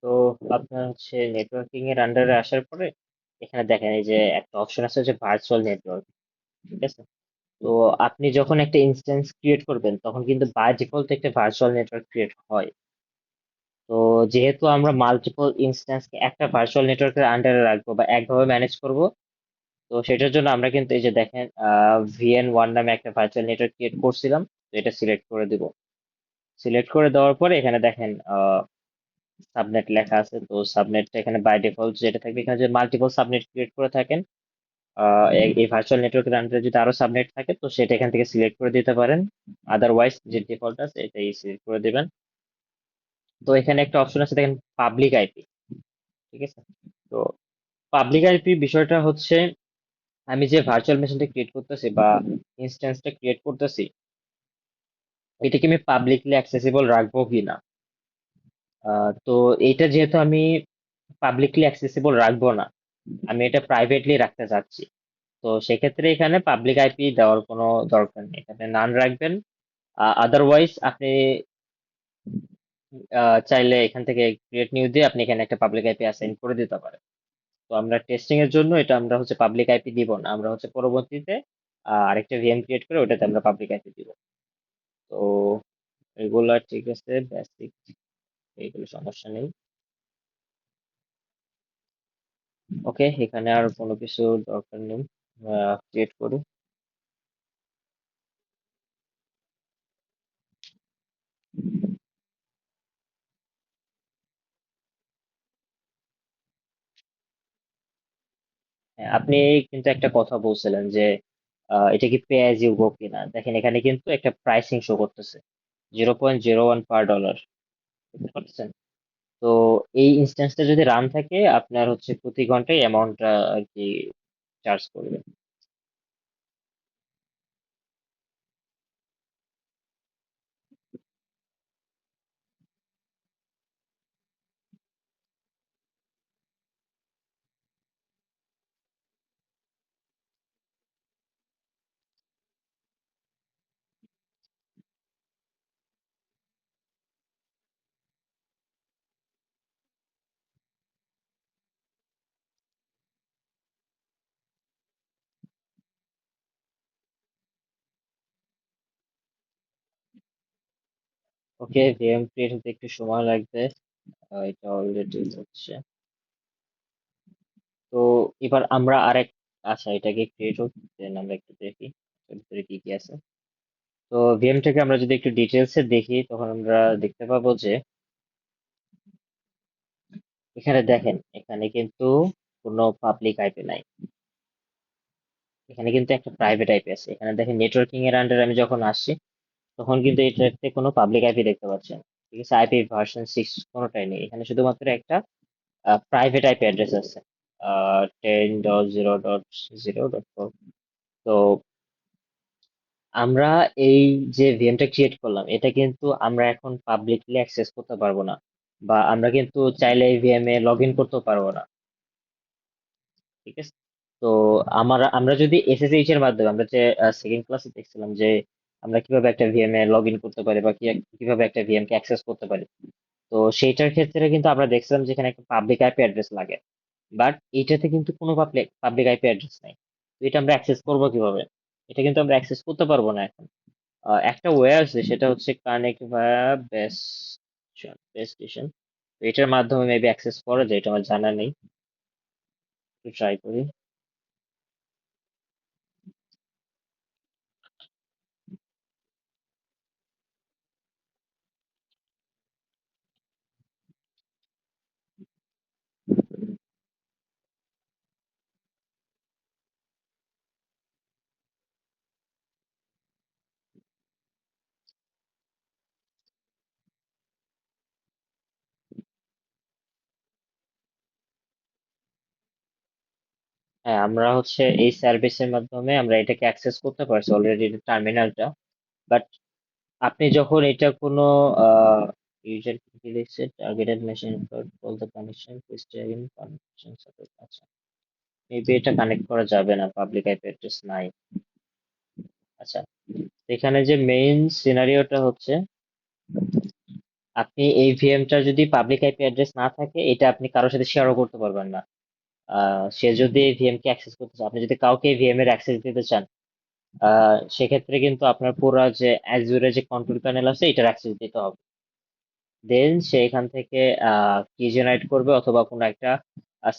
তো আপনার হচ্ছে নেটওয়ার্কিং এর আন্ডারে আসার পরে এখানে দেখেন এই যে একটা অপশন আছে যে ভার্চুয়াল নেটওয়ার্ক। ঠিক আছে। তো আপনি যখন একটা ইনস্ট্যান্স ক্রিয়েট করবেন, তখন কিন্তু বাই ডিফল্ট একটা ভার্চুয়াল নেটওয়ার্ক ক্রিয়েট হয়। তো যেহেতু আমরা মাল্টিপল ইনস্ট্যান্সকে একটা ভার্চুয়াল নেটওয়ার্কের আন্ডারে রাখবো বা একভাবে ম্যানেজ করব, তো সেটার জন্য আমরা কিন্তু এই যে দেখেন ভিএন ওয়ান নামে একটা ভার্চুয়াল নেটওয়ার্ক ক্রিয়েট করছিলাম। তো এটা সিলেক্ট করে দিব। সিলেক্ট করে দেওয়ার পরে এখানে দেখেন সাবনেট লেখা আছে। তো সাবনেটটা এখানে বাই ডিফল্ট যেটা থাকবে, এখানে যে মাল্টিপল সাবনেট ক্রিয়েট করে থাকেন, এই ভার্চুয়াল নেটওয়ার্কের আন্ডারে যদি আরো সাবনেট থাকে, তো সেটা এখান থেকে সিলেক্ট করে দিতে পারেন। আদারওয়াইজ যে ডিফল্ট আছে এটাই সিলেক্ট করে দিবেন। তো এখানে একটা অপশন আছে দেখেন, পাবলিক আইপি। ঠিক আছে। তো পাবলিক আইপি বিষয়টা হচ্ছে, আমি যে ভার্চুয়াল মেশিনটা ক্রিয়েট করতেছি বা ইনস্ট্যান্সটা ক্রিয়েট করতেছি, এটাকে আমি পাবলিকলি অ্যাক্সেসিবল রাখবো কিনা। তো এইটা যেহেতু আমি পাবলিকলি অ্যাক্সেসিবল রাখবো না, আমি এটা প্রাইভেটলি রাখতে চাচ্ছি। তো সেক্ষেত্রে এখানে পাবলিক আইপি দেওয়ার কোনো দরকার নেই, এখানে নান রাখবেন। আদারওয়াইজ আপনি চাইলে এখান থেকে ক্রিয়েট নিউ দিয়ে আপনি এখানে একটা পাবলিক আইপি অ্যাসাইন করে দিতে পারেন। তো আমরা টেস্টিং এর জন্য এটা আমরা হচ্ছে পাবলিক আইপি দিব না, আমরা হচ্ছে পরবর্তীতে আরেকটা ভিএম ক্রিয়েট করে ওটাতে আমরা পাবলিক আইপি দিব। তো এগুলা ঠিক আছে, বেসিক, এইগুলো সমস্যা নেই। ওকে, এখানে আর কোনো কিছু দরকার নেই। ক্রিয়েট করি। হ্যাঁ, আপনি কিন্তু একটা কথা বলছিলেন যে এটা কি পে অ্যাজ ইউ গো কিনা। দেখেন এখানে কিন্তু একটা প্রাইসিং শো করতেছে 0.01 পার ডলার, বুঝতে পারছেন? তো এই ইনস্ট্যান্সটা যদি রান থাকে আপনার হচ্ছে প্রতি ঘন্টায় অ্যামাউন্টটা আর কি চার্জ করবে। ওকে, ভিএম ক্রিয়েট হতে একটু সময় লাগবে। এটা অলরেডি হচ্ছে। তো এবার আমরা আরেক, আচ্ছা এটাকে ক্রিয়েট হোক, then আমরা একটু দেখি এর ভিতরে কি কি আছে। তো ভিএম থেকে আমরা যদি একটু ডিটেলসে দেখি তখন আমরা দেখতে পাবো যে এখানে দেখেন এখানে কিন্তু কোনো পাবলিক আইপি নাই, এখানে কিন্তু একটা প্রাইভেট আইপি আছে। এখানে দেখেন নেটওয়ার্কিং এর আন্ডারে আমি যখন আসছি তখন কিন্তু এটাতে কোনো পাবলিক আইপি দেখতে পাচ্ছেন, ঠিক আছে? আইপি ভার্সন 6 কোনোটাই নেই, এখানে শুধুমাত্র একটা প্রাইভেট আইপি অ্যাড্রেস আছে, 10.0.0.4। তো আমরা এই যে ভিএমটা ক্রিয়েট করলাম এটা কিন্তু আমরা এখন পাবলিকলি অ্যাক্সেস করতে পারবো না, বা আমরা কিন্তু চাইলে এই ভিএম এ লগ ইন করতেও পারবো না, ঠিক আছে? তো আমরা যদি এসএসএইচ এর মাধ্যমে, আমরা যে সেকেন্ড ক্লাসে দেখছিলাম যে আমরা কিভাবে একটা ভিএম এ লগ ইন করতে পারি বা কিভাবে একটা ভিএম কে অ্যাক্সেস করতে পারি, তো সেইটার ক্ষেত্রে কিন্তু আমরা দেখছিলাম যে এখানে একটা পাবলিক আইপি অ্যাড্রেস লাগে। বাট এইটাতে কিন্তু কোনো পাবলিক পাবলিক আইপি অ্যাড্রেস নাই। তো এটা আমরা অ্যাক্সেস করবো কিভাবে? এটা কিন্তু আমরা অ্যাক্সেস করতে পারবো না এখন। একটা ওয়ে আছে, সেটা হচ্ছে কানেক্ট ভায়া বেস বেস স্টেশন। এটার মাধ্যমে মেবি অ্যাক্সেস করা যায়, এটা আমার জানা নেই, একটু ট্রাই করি। হ্যাঁ, আমরা হচ্ছে এই সার্ভিসের মাধ্যমে আমরা এটাকে অ্যাক্সেস করতে পারছি অলরেডি, টার্মিনালটা। বাট আপনি যখন এটা কোনো ইউজার কি লিখছে, targeted machine for all the connection in connection support, আচ্ছা মেবি এটা কানেক্ট করা যাবে না, পাবলিক আইপি অ্যাড্রেস নাই। আচ্ছা, এখানে যে মেইন সিনারিওটা হচ্ছে, আপনি এই ভিএমটা যদি পাবলিক আইপি অ্যাড্রেস না থাকে এটা আপনি কারোর সাথে শেয়ারও করতে পারবেন না। সে যদি এই ভিএম কে অ্যাক্সেস করতে চান, আপনি যদি কাউকে ভিএম এর অ্যাক্সেস দিতে চান, সেক্ষেত্রে কিন্তু আপনার পুরো যে অ্যাজুরে যে কন্ট্রোল প্যানেল আছে এটার অ্যাক্সেস দিতে হবে। দেন সে এখান থেকে কি জেনারেট করবে অথবা কোনো একটা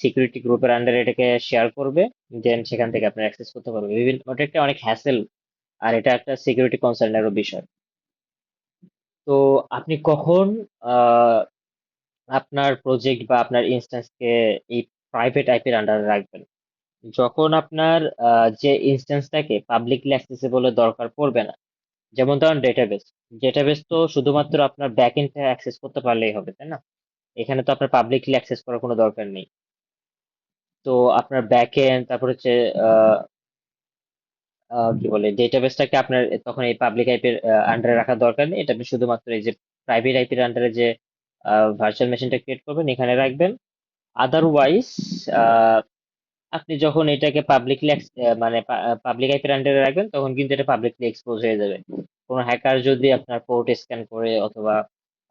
সিকিউরিটি গ্রুপের আন্ডারে এটাকে শেয়ার করবে। দেন সেখান থেকে আপনি অ্যাক্সেস করতে পারবেন বিভিন্ন, ওটা একটা অনেক হ্যাসেল, আর এটা একটা সিকিউরিটি কনসার্নেরও বিষয়। তো আপনি কখন আহ, আপনার প্রজেক্ট বা আপনার ইনস্ট্যান্সকে এই প্রাইভেট আইপির আন্ডারে রাখবেন? যখন আপনার যে ইনস্ট্যান্সটাকে পাবলিকলি অ্যাক্সেসিবল দরকার পড়বে না। যেমন ধরেন ডেটাবেস, ডেটাবেস তো শুধুমাত্র আপনার ব্যাক এন্ডে অ্যাক্সেস করতে পারলেই হবে, তাই না? এখানে তো আপনার পাবলিকলি অ্যাক্সেস করার কোনো দরকার নেই। তো আপনার ব্যাক এন্ড, তারপর হচ্ছে আহ, কি বলে, ডেটাবেসটাকে আপনার তখন এই পাবলিক আইপির আন্ডারে রাখার দরকার নেই। এটা আপনি শুধুমাত্র এই যে প্রাইভেট আইপির আন্ডারে যে ভার্চুয়াল মেশিনটা ক্রিয়েট করবেন এখানে রাখবেন। আদারওয়াইজ আপনি যখন এটাকে পাবলিকলি মানে পাবলিক আইপির আন্ডারে রাখবেন তখন কিন্তু এটা পাবলিকলি এক্সপোজ হয়ে যাবে। কোনো হ্যাকার যদি আপনার পোর্ট স্ক্যান করে অথবা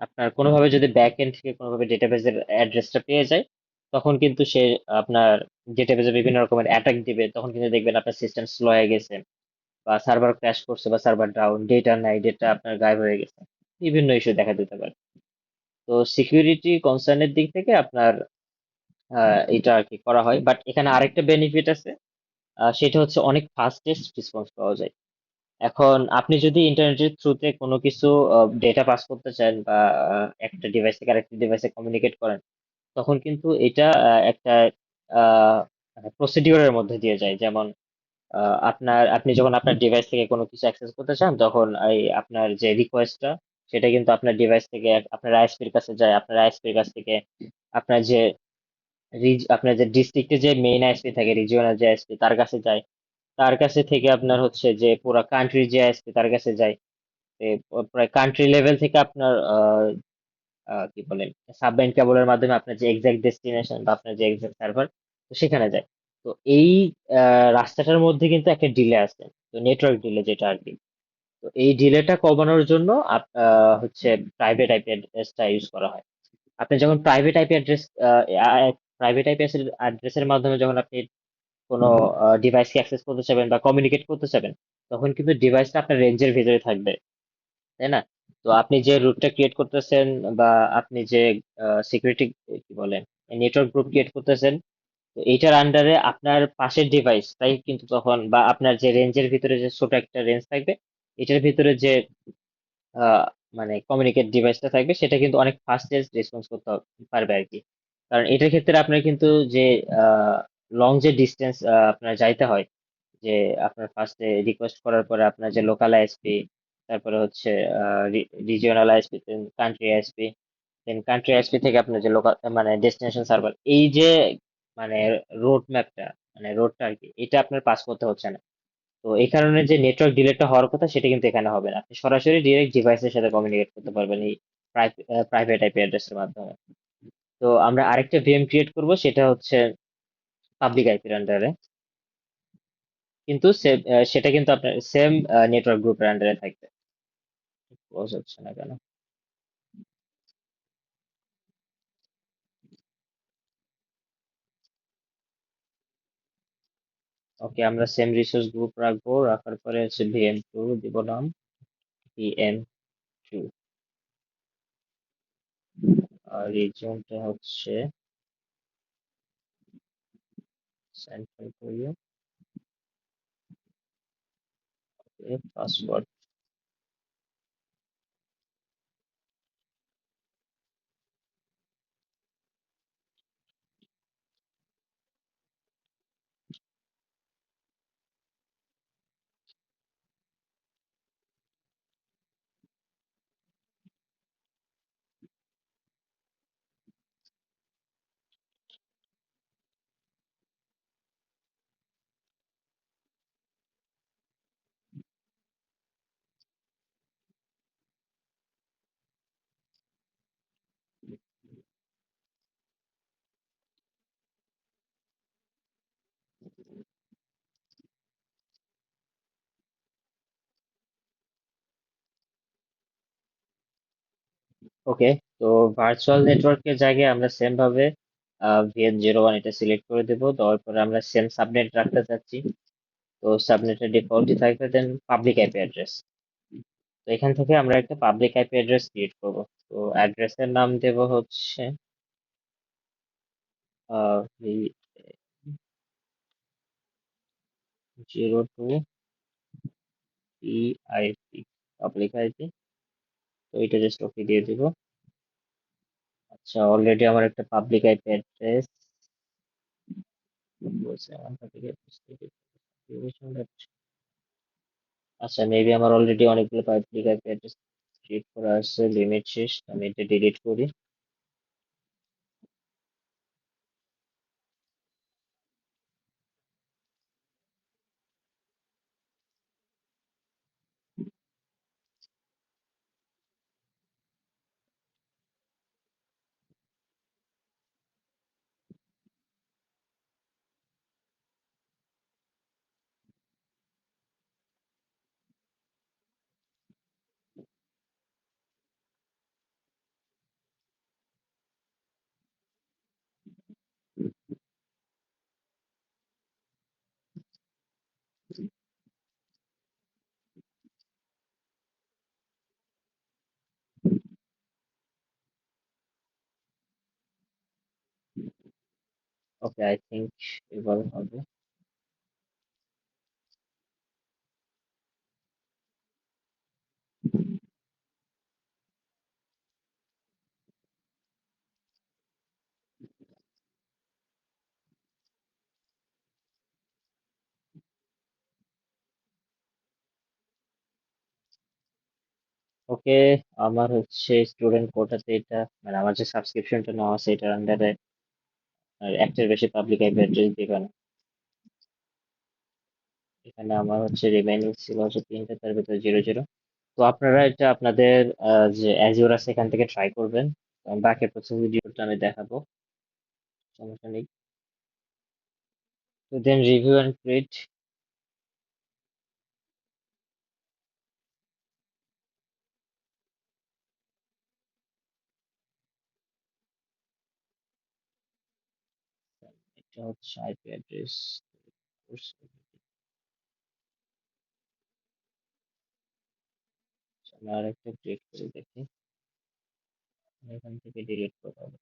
আপনার কোনোভাবে যদি ব্যাক এন্ড থেকে কোনোভাবে ডেটাবেসের অ্যাড্রেসটা পেয়ে যায়, তখন কিন্তু সে আপনার ডেটাবেসে বিভিন্ন রকমের অ্যাটাক দিবে। তখন কিন্তু দেখবেন আপনার সিস্টেম স্লো হয়ে গেছে, বা সার্ভার ক্র্যাশ করছে, বা সার্ভার ডাউন, ডেটা নাই, ডেটা আপনার গায়েব হয়ে গেছে, বিভিন্ন ইস্যু দেখা দিতে পারে। তো সিকিউরিটি কনসার্নের দিক থেকে আপনার এটা আর কি করা হয়। বাট এখানে আরেকটা বেনিফিট আছে, সেটা হচ্ছে অনেক ফাস্টেস্ট রেসপন্স পাওয়া যায়। এখন আপনি যদি ইন্টারনেটের থ্রুতে কোনো কিছু ডেটা পাস করতে চান বা একটা ডিভাইস থেকে আরেকটা ডিভাইসে কমিউনিকেট করেন, তখন কিন্তু এটা একটা প্রসিডিওরের মধ্যে দিয়ে যায়। যেমন আপনি যখন আপনার ডিভাইস থেকে কোনো কিছু অ্যাক্সেস করতে চান, তখন এই আপনার যে রিকোয়েস্টটা, সেটা কিন্তু আপনার ডিভাইস থেকে আপনার আইএসপির কাছে যায়। আপনার আইএসপির কাছ থেকে আপনার যে আপনার যে ডিস্ট্রিক্টে যে মেইন আইএসপি থাকে, রিজিওনাল যে আইএসপি, তার কাছে যায়। তার কাছে থেকে আপনার হচ্ছে যে পুরো কান্ট্রির যে আইএসপি, তার কাছে যায়। প্রায় কান্ট্রি লেভেল থেকে আপনার কি বলেন, সাবমেরিন কেবলের মাধ্যমে আপনার যে এক্সাক্ট ডেস্টিনেশন বা আপনার যে এক্সাক্ট সার্ভার, তো সেখানে যায়। তো এই রাস্তাটার মধ্যে কিন্তু একটা ডিলে আছে, তো নেটওয়ার্ক ডিলে যেটা আর কি। তো এই ডিলেটা কমানোর জন্য হচ্ছে প্রাইভেট আইপি অ্যাড্রেসটা ইউজ করা হয়। আপনি যখন প্রাইভেট আইপি অ্যাড্রেসের মাধ্যমে যখন আপনি কোনো ডিভাইসকে অ্যাক্সেস করতে চাবেন বা কমিউনিকেট করতে চাবেন, তখন কিন্তু ডিভাইসটা আপনার রেঞ্জের ভিতরে থাকবে, তাই না? তো আপনি যে রুটটা ক্রিয়েট করতেছেন, বা আপনি যে সিকিউরিটি কি বলেন, নেটওয়ার্ক গ্রুপ ক্রিয়েট করতেছেন, তো এইটার আন্ডারে আপনার পাশের ডিভাইস তাই কিন্তু তখন, বা আপনার যে রেঞ্জের ভিতরে যে ছোট একটা রেঞ্জ থাকবে, এটার ভিতরে যে আহ, মানে কমিউনিকেট ডিভাইসটা থাকবে, সেটা কিন্তু অনেক ফাস্টেস্ট রেসপন্স করতে পারবে আর কি। কারণ এটার ক্ষেত্রে আপনার কিন্তু যে লং যে ডিস্টেন্স আপনার যাইতে হয়, যে আপনার ফার্স্টে রিকোয়েস্ট করার পরে আপনার যে লোকাল আইএসপি, তারপরে হচ্ছে রিজিওনাল আইএসপি, কান্ট্রি আইএসপি, দেন কান্ট্রি আইএসপি থেকে আপনার যে লোকাল মানে ডেস্টিনেশন সার্ভার, এই যে মানে রোড ম্যাপটা, মানে রোডটা আর কি, এটা আপনার পাস করতে হচ্ছে না। তো এই কারণে যে নেটওয়ার্ক ডিলেটা হওয়ার কথা, সেটা কিন্তু এখানে হবে না। আপনি সরাসরি ডিরেক্ট ডিভাইসের সাথে কমিউনিকেট করতে পারবেন এই প্রাইভেট আইপি অ্যাড্রেসের মাধ্যমে। তো আমরা আরেকটা ভিএম ক্রিয়েট করব, সেটা হচ্ছে পাবলিক আইপির আন্ডারে, কিন্তু সেটা কিন্তু আপনার সেম নেটওয়ার্ক গ্রুপের আন্ডারে থাকবে। ক্লোজ হচ্ছে না কেন? ওকে, আমরা সেম রিসোর্স গ্রুপ রাখবো, রাখার পরে হচ্ছে ভিএম টু দিব নাম, ভিএম টু। আর রিজনটা হচ্ছে সেন্ট্রাল কোরিয়া। পাসওয়ার্ড। ওকে, তো ভার্চুয়াল নেটওয়ার্কের জায়গায় আমরা সেম ভাবে ভিএন 01 এটা সিলেক্ট করে দেবো। দেওয়ার পরে আমরা সেম সাবনেট রাখতে চাচ্ছি। তো সাবনেটের ডিফল্টই থাকবে, দেন পাবলিক আইপি অ্যাড্রেস। তো এখান থেকে আমরা একটা পাবলিক আইপি অ্যাড্রেস ক্রিয়েট করব। তো অ্যাড্রেসের নাম দেব হচ্ছে V02 PIP, পাবলিক আইপি। তো এটা জাস্ট ওকে দিয়ে দিব। আচ্ছা, অলরেডি আমার একটা পাবলিক আইপি অ্যাড্রেস বলছে আমার পাবলিক অ্যাড্রেস থেকে। আচ্ছা, মেবি আমার অলরেডি অনেকগুলো পাবলিক আইপি অ্যাড্রেস ক্রিয়েট করা আছে, লিমিট শেষ, আমি এটা ডিলিট করি। ওকে, আই থিঙ্ক এবার হবে। ওকে, আমার হচ্ছে স্টুডেন্ট কোটাতে এটা, মানে আমার যে সাবস্ক্রিপশনটা নেওয়া আছে এটার আন্ডারে একটার বেশি পাবলিক আইপি অ্যাড্রেস দিবে না। এখানে আমার হচ্ছে রিমেইনিং ছিল হচ্ছে তিনটা, তার ভিতরে 0 0। তো আপনারা এটা আপনাদের যে অ্যাজিওর আছে এখান থেকে ট্রাই করবেন। বাকি প্রসেস ভিডিওটা আমি দেখাবো, সমস্যা নেই। তো দেন রিভিউ অ্যান্ড ক্রিয়েট। এটা হচ্ছে আইপি অ্যাড্রেস। আমি আরেকটা ক্রিয়েট করে দেখি, এখান থেকে ডিলিট করা হবে।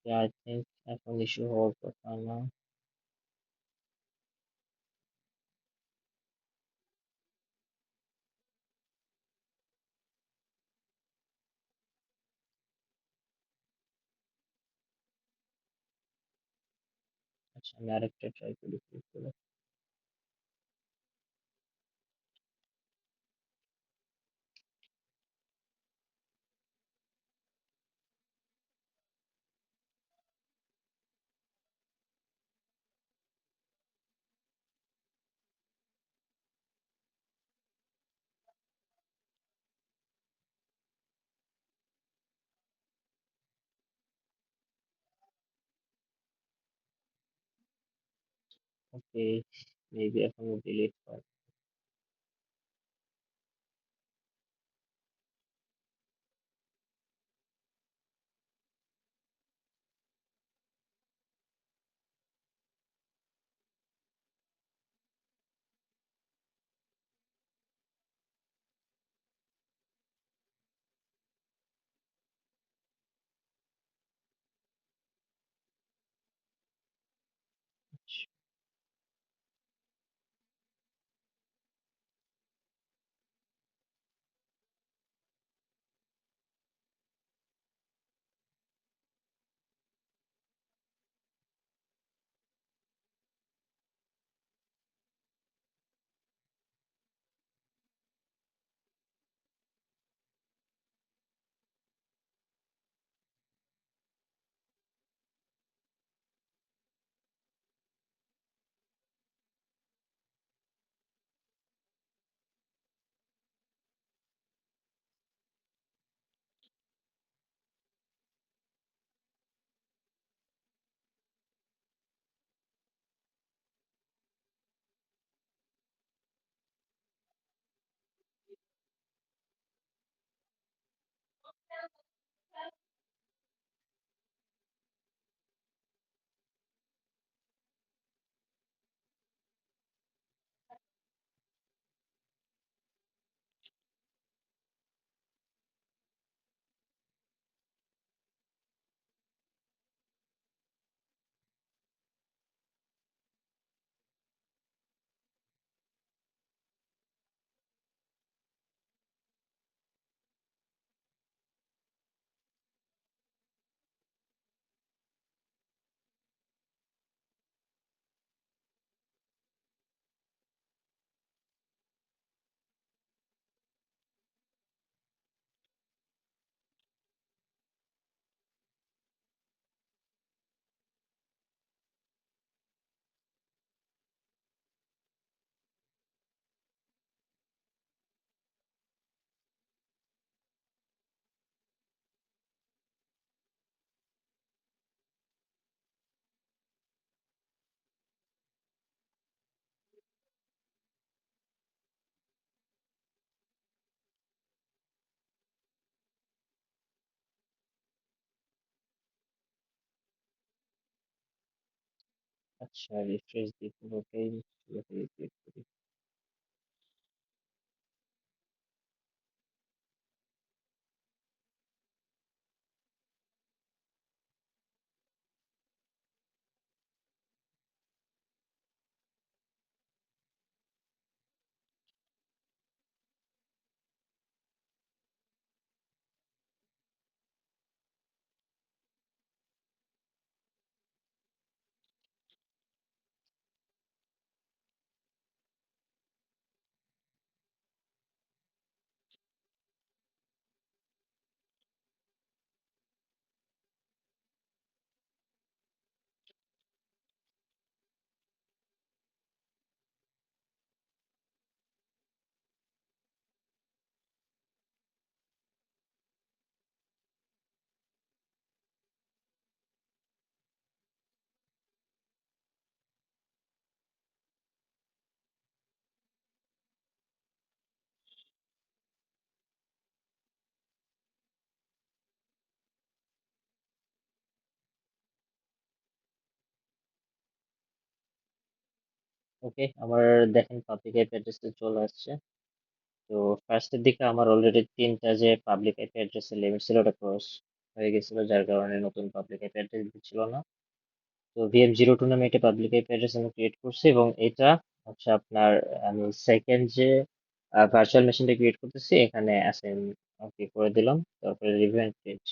আই থিঙ্ক এখন ইস্যু হওয়ার কথা না। আচ্ছা, আমি আরেকটা ট্রাই করি click করে। ওকে, মেবি এখন ডিলিট হয়। আচ্ছা, রিফ্রেশ দিয়ে পুরোটাই ক্লিক করি। ওকে, আমার দেখেন পাবলিক আইপি অ্যাড্রেসে চলে আসছে। তো ফার্স্টের দিকে আমার অলরেডি তিনটা যে পাবলিক আইপি অ্যাড্রেসের লিমিট ছিল ওটা ক্রস হয়ে গেছিল, যার কারণে নতুন পাবলিক আইপি অ্যাড্রেস দিচ্ছিল না। তো VM02 নামে একটা পাবলিক আইপি অ্যাড্রেস আমি ক্রিয়েট করছি, এবং এটা হচ্ছে আপনার, আমি সেকেন্ড যে ভার্চুয়াল মেশিনটা ক্রিয়েট করতেছি এখানে অ্যাসাইন ওকে করে দিলাম। তারপরে review and page.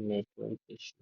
Network issue.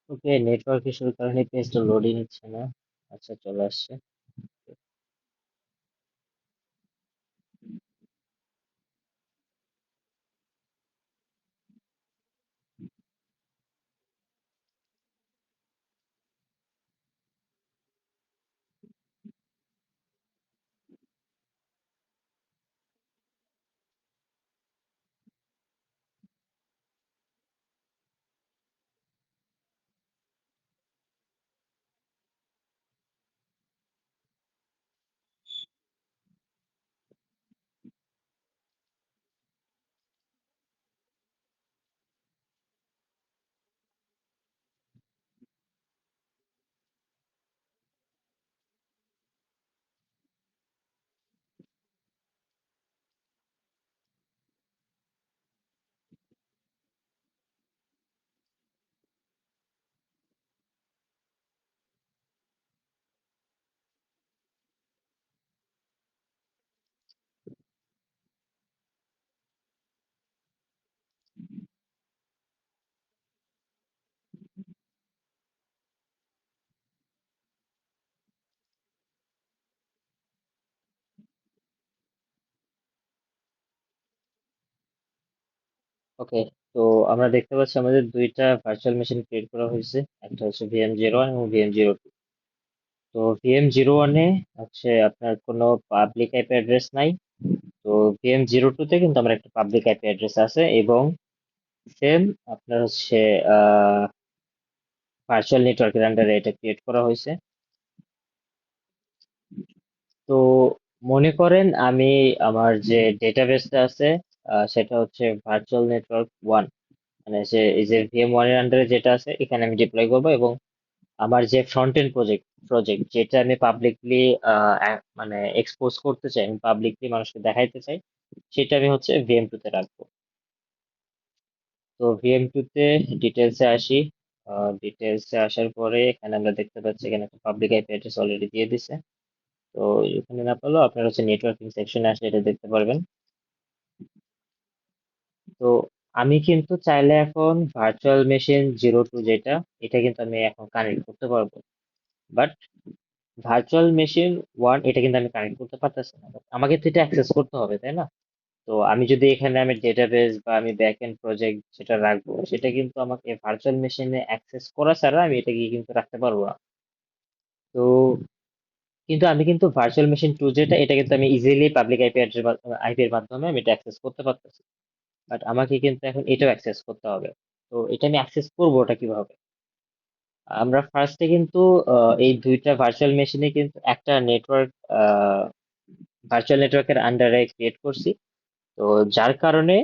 Okay, network ইস্যুর কারণে পেজটা লোডই নিচ্ছে না। আচ্ছা, চলে আসছে। ওকে, তো আমরা দেখতে পাচ্ছি আমাদের দুইটা ভার্চুয়াল মেশিন ক্রিয়েট করা হয়েছে। একটা হচ্ছে VM01 এবং VM02। তো VM01-এ হচ্ছে আপনার কোনো পাবলিক আইপি অ্যাড্রেস নাই। তো VM02-তে কিন্তু আমার একটা পাবলিক আইপি অ্যাড্রেস আছে, এবং সেম আপনার হচ্ছে ভার্চুয়াল নেটওয়ার্কের আন্ডারে এটা ক্রিয়েট করা হয়েছে। তো মনে করেন আমি আমার যে ডেটাবেসটা আছে, সেটা হচ্ছে ভার্চুয়াল নেটওয়ার্ক ওয়ান, মানে যে এই যে VM1 এর আন্ডারে যেটা আছে এখানে আমি ডিপ্লয় করবো, এবং আমার যে ফ্রন্ট এন্ড প্রজেক্ট যেটা আমি পাবলিকলি মানে এক্সপোজ করতে চাই, আমি পাবলিকলি মানুষকে দেখাইতে চাই, সেটা আমি হচ্ছে VM2 তে রাখবো। তো VM2 তে ডিটেলসে আসি। ডিটেলসে আসার পরে এখানে আমরা দেখতে পাচ্ছি এখানে একটা পাবলিক আইপি অ্যাড্রেস অলরেডি দিয়ে দিছে। তো এখানে না পেলেও আপনার হচ্ছে নেটওয়ার্কিং সেকশনে আসলে এটা দেখতে পারবেন। তো আমি কিন্তু চাইলে এখন ভার্চুয়াল মেশিন 02 যেটা, এটা কিন্তু আমি এখন কানেক্ট করতে পারবো। বাট ভার্চুয়াল মেশিন ওয়ান এটা কিন্তু আমি কানেক্ট করতে পারতেছি না। আমাকে তো এটা অ্যাক্সেস করতে হবে, তাই না? তো আমি যদি এখানে আমি ডেটাবেস বা আমি ব্যাক এন্ড প্রজেক্ট যেটা রাখবো, সেটা কিন্তু আমাকে ভার্চুয়াল মেশিনে অ্যাক্সেস করা ছাড়া আমি এটাকে কিন্তু রাখতে পারবো না। তো কিন্তু আমি কিন্তু ভার্চুয়াল মেশিন টু যেটা, এটা কিন্তু আমি ইজিলি পাবলিক আইপি এর মাধ্যমে আমি এটা অ্যাক্সেস করতে পারতেছি। বাট আমাকে কিন্তু এখন এটাও অ্যাক্সেস করতে হবে। তো এটা আমি অ্যাক্সেস করবো ওটা কিভাবে? আমরা ফার্স্টে কিন্তু এই দুইটা ভার্চুয়াল মেশিনে কিন্তু একটা নেটওয়ার্ক, ভার্চুয়াল নেটওয়ার্কের আন্ডারে ক্রিয়েট করছি। তো যার কারণে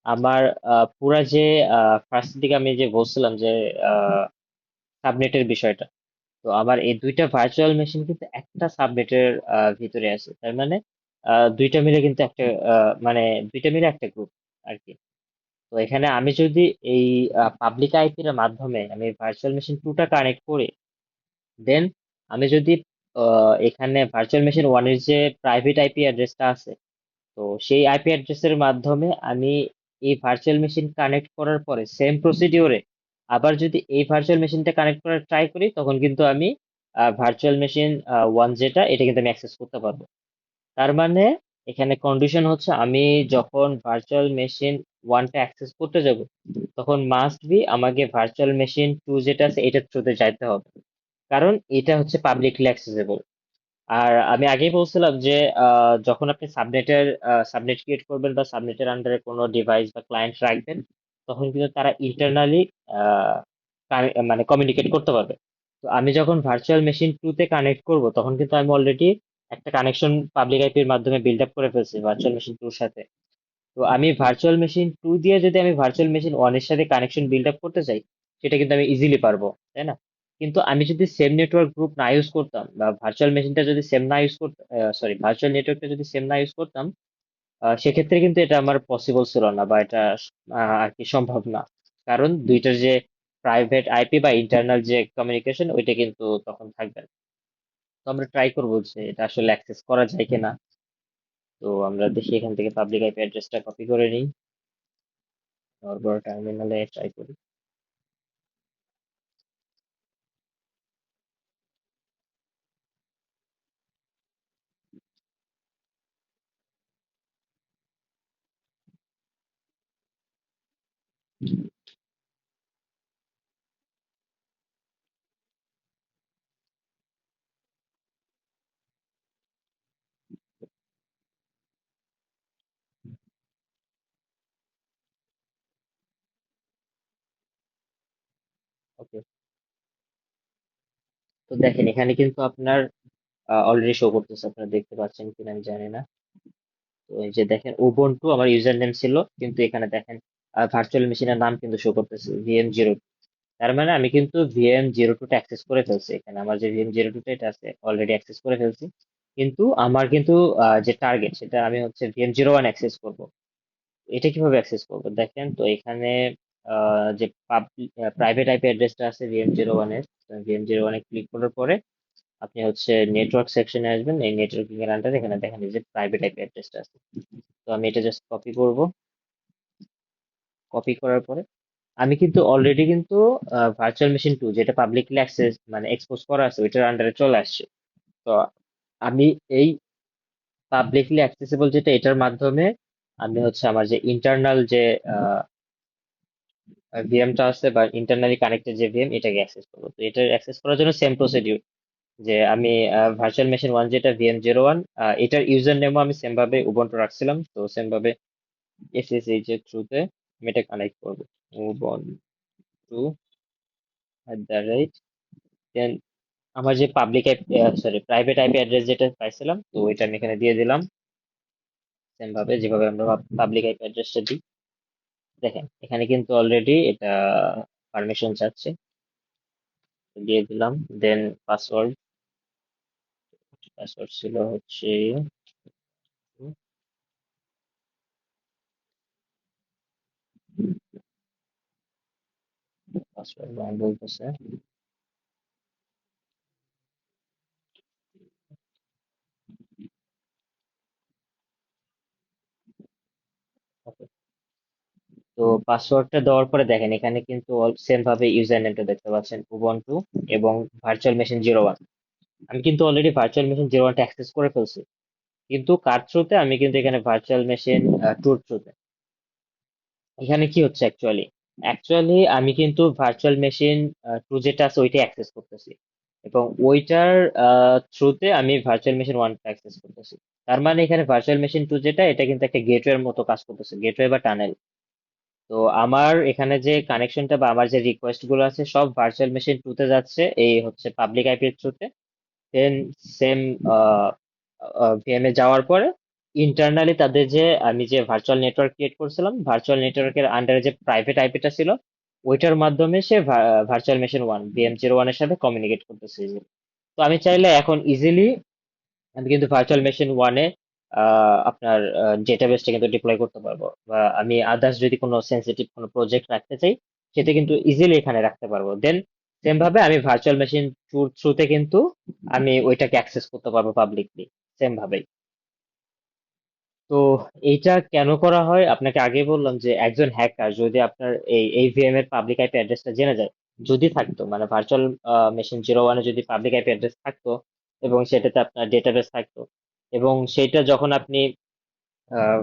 আমার পুরা যে ফার্স্ট দিকে আমি যে বলছিলাম যে সাবনেটের বিষয়টা, তো আমার এই দুইটা ভার্চুয়াল মেশিন কিন্তু একটা সাবনেটের ভিতরে আছে। তার মানে দুইটা মিলে কিন্তু একটা মানে দুইটা মিলে একটা গ্রুপ আর কি। তো এখানে আমি যদি এই পাবলিক আইপির মাধ্যমে আমি ভার্চুয়াল মেশিন টুটা কানেক্ট করি, দেন আমি যদি এখানে ভার্চুয়াল মেশিন ওয়ানের যে প্রাইভেট আইপি অ্যাড্রেসটা আছে, তো সেই আইপি অ্যাড্রেসের মাধ্যমে আমি এই ভার্চুয়াল মেশিন কানেক্ট করার পরে সেম প্রসিডিওরে আবার যদি এই ভার্চুয়াল মেশিনটা কানেক্ট করার ট্রাই করি, তখন কিন্তু আমি ভার্চুয়াল মেশিন ওয়ান যেটা, এটা কিন্তু আমি অ্যাক্সেস করতে পারবো। তার মানে এখানে কন্ডিশন হচ্ছে আমি যখন ভার্চুয়াল মেশিন ওয়ানটা অ্যাক্সেস করতে যাব, তখন মাস্ট বি আমাকে ভার্চুয়াল মেশিন টু যেটা আছে এটার থ্রুতে যাইতে হবে, কারণ এটা হচ্ছে পাবলিকলি অ্যাক্সেসেবল। আর আমি আগেই বলছিলাম যে যখন আপনি সাবনেট ক্রিয়েট করবেন বা সাবনেটের আন্ডারে কোনো ডিভাইস বা ক্লায়েন্ট রাখবেন, তখন কিন্তু তারা ইন্টারনালি মানে কমিউনিকেট করতে পারবে। তো আমি যখন ভার্চুয়াল মেশিন টু তে কানেক্ট করব, তখন কিন্তু আমি অলরেডি একটা কানেকশন পাবলিক আইপির মাধ্যমে বিল্ড আপ করে ফেলছি ভার্চুয়াল মেশিন টুর সাথে। তো আমি ভার্চুয়াল মেশিন টু দিয়ে যদি আমি ভার্চুয়াল মেশিন ওয়ানের সাথে কানেকশন বিল্ড আপ করতে চাই, সেটা কিন্তু আমি ইজিলি পারবো, তাই না? কিন্তু আমি যদি সেম নেটওয়ার্ক গ্রুপ না ইউজ করতাম, বা ভার্চুয়াল মেশিনটা যদি সেম না ইউজ করতাম, সরি ভার্চুয়াল নেটওয়ার্কটা যদি সেম না ইউজ করতাম, সেক্ষেত্রে কিন্তু এটা আমার পসিবল ছিল না, বা এটা আর কি সম্ভব না। কারণ দুইটার যে প্রাইভেট আইপি বা ইন্টারনাল যে কমিউনিকেশন, ওইটা কিন্তু তখন থাকবে না। তো আমরা ট্রাই করবো যে এটা আসলে অ্যাক্সেস করা যায় কিনা। তো আমরা দেখি এখান থেকে পাবলিক আইপি অ্যাড্রেসটা কপি করে নিই, তারপর টার্মিনালে ট্রাই করি। ওকে, তো দেখেন এখানে কিন্তু আপনার অলরেডি শো করতেছে, আপনারা দেখতে পাচ্ছেন কিনা আমি জানি না। তো এই যে দেখেন উবুন্টু আমার ইউজার নেম ছিল, কিন্তু এখানে দেখেন ভার্চুয়াল মেশিনের নাম কিন্তু শো করতেছে VM02। তার মানে আমি কিন্তু VM02টা অ্যাক্সেস করে ফেলছি, এখানে আমার যে VM02টা এটা আছে অলরেডি অ্যাক্সেস করে ফেলছি। কিন্তু আমার কিন্তু যে টার্গেট সেটা আমি হচ্ছে VM01 অ্যাক্সেস করব। এটা কিভাবে অ্যাক্সেস করব দেখেন, তো এখানে যে প্রাইভেট আইপি অ্যাড্রেসটা আছে VM01 এর, VM01 এ ক্লিক করার পরে আপনি হচ্ছে নেটওয়ার্ক সেকশনে আসবেন। এই নেটওয়ার্কিং এর আন্ডারে এখানে দেখেন এই যে প্রাইভেট আইপি অ্যাড্রেসটা আছে। তো আমি এটা জাস্ট কপি করব। কপি করার পরে আমি কিন্তু অলরেডি কিন্তু ভার্চুয়াল মেশিন টু যেটা পাবলিকলি অ্যাক্সেস মানে এক্সপোজ করা আছে ওইটার আন্ডারে চলে আসছে। তো আমি এই পাবলিকলি অ্যাক্সেসিবল যেটা, এটার মাধ্যমে আমি হচ্ছে আমার যে ইন্টারনাল যে ভিএমটা আছে বা ইন্টারনালি কানেক্টেড যে ভিএম, এটাকে অ্যাক্সেস করবো। তো এটা অ্যাক্সেস করার জন্য সেম প্রসিডিউর, যে আমি ভার্চুয়াল মেশিন ওয়ান যেটা VM01, এটার ইউজার নেমও আমি সেম ভাবে উবুন্টু রাখছিলাম, তো সেম ভাবে SSH এর থ্রুতে আমি এটা কানেক্ট করবো, উবুন্টু @, দেন আমার যে public sorry private IP address যেটা পাইছিলাম, তো ওইটা আমি এখানে দিয়ে দিলাম সেম ভাবে যেভাবে আমরা পাবলিক আইপি অ্যাড্রেসটা দিই। দেখেন এখানে কিন্তু অলরেডি এটা পারমিশন চাচ্ছে, দিয়ে দিলাম। দেন পাসওয়ার্ড, পাসওয়ার্ড ছিল হচ্ছে পাসওয়ার্ড বলতেছে। Okay, তো পাসওয়ার্ডটা দেওয়ার পরে দেখেন এখানে কিন্তু সেম ভাবে ইউজার নেমটা দেখতে পাচ্ছেন উবুন্টু এবং ভার্চুয়াল মেশিন 01। আমি কিন্তু অলরেডি ভার্চুয়াল মেশিন 01টা অ্যাক্সেস করে ফেলছি, কিন্তু কার থ্রুতে? আমি কিন্তু এখানে ভার্চুয়াল মেশিন 2 থ্রুতে। এখানে কি হচ্ছে অ্যাকচুয়ালি? অ্যাকচুয়ালি আমি কিন্তু ভার্চুয়াল মেশিন 2 যেটা আছে ওইটা অ্যাক্সেস করতেছি, এবং ওইটার থ্রুতে আমি ভার্চুয়াল মেশিন 1টা অ্যাক্সেস করতেছি। তার মানে এখানে ভার্চুয়াল মেশিন 2 যেটা, এটা কিন্তু একটা গেটওয়ের মতো কাজ করতেছে, গেটওয়ে বা টানেল। তো আমার এখানে যে কানেকশনটা বা আমার যে রিকোয়েস্ট গুলো আছে সব ভার্চুয়াল মেশিন 2 তে যাচ্ছে, এই হচ্ছে পাবলিক আইপির থ্রুতে। দেন সেম ভিএম এ যাওয়ার পরে ইন্টারনালি তাদের যে আমি যে ভার্চুয়াল নেটওয়ার্ক ক্রিয়েট করছিলাম, ভার্চুয়াল নেটওয়ার্কের আন্ডারে যে প্রাইভেট আইপিটা ছিল, ওইটার মাধ্যমে সে ভার্চুয়াল মেশিন 1 VM01 এর সাথে কমিউনিকেট করতেছে easily। তো আমি চাইলে এখন ইজিলি আমি কিন্তু ভার্চুয়াল মেশিন 1-এ আপনার ডেটাবেসটা কিন্তু ডিপ্লয় করতে পারবো, বা আমি আদার্স যদি কোনো সেন্সিটিভ কোনো প্রজেক্ট রাখতে চাই সেটা কিন্তু ইজিলি এখানে রাখতে পারবো। দেন সেম ভাবে আমি ভার্চুয়াল মেশিন 2 থ্রুতে কিন্তু আমি ওইটাকে অ্যাক্সেস করতে পারবো পাবলিকলি, সেম ভাবেই। তো এইটা কেন করা হয় আপনাকে আগে বললাম, যে একজন হ্যাকার যদি আপনার এই ভিএম এর পাবলিক আইপি অ্যাড্রেসটা জেনে যায়, যদি থাকতো মানে ভার্চুয়াল মেশিন 01-এ যদি পাবলিক আইপি অ্যাড্রেস থাকতো এবং সেটাতে আপনার ডেটাবেস থাকতো, এবং সেটা যখন আপনি আহ,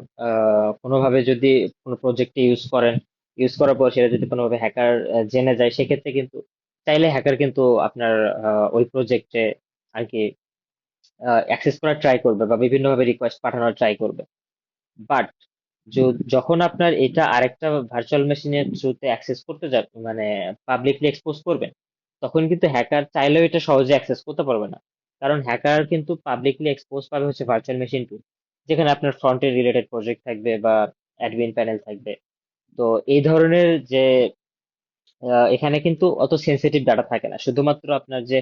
কোনোভাবে যদি কোনো প্রজেক্টে ইউজ করেন, ইউজ করার পর সেটা যদি কোনোভাবে হ্যাকার জেনে যায়, সেক্ষেত্রে কিন্তু চাইলে হ্যাকার কিন্তু আপনার ওই প্রজেক্টে আর কি অ্যাক্সেস করার ট্রাই করবে বা বিভিন্নভাবে রিকোয়েস্ট পাঠানোর ট্রাই করবে। বাট যখন আপনার এটা আরেকটা ভার্চুয়াল মেশিনের থ্রুতে অ্যাক্সেস করতে যাবে, মানে পাবলিকলি এক্সপোজ করবেন, তখন কিন্তু হ্যাকার চাইলেও এটা সহজে অ্যাক্সেস করতে পারবে না। কারণ হ্যাকার কিন্তু পাবলিকলি এক্সপোজ পাবে হচ্ছে ভার্চুয়াল মেশিন 2, যেখানে আপনার ফ্রন্টের রিলেটেড প্রজেক্ট থাকবে বা অ্যাডমিন প্যানেল থাকবে। তো এই ধরনের যে এখানে কিন্তু অত সেনসিটিভ ডাটা থাকে না, শুধুমাত্র আপনার যে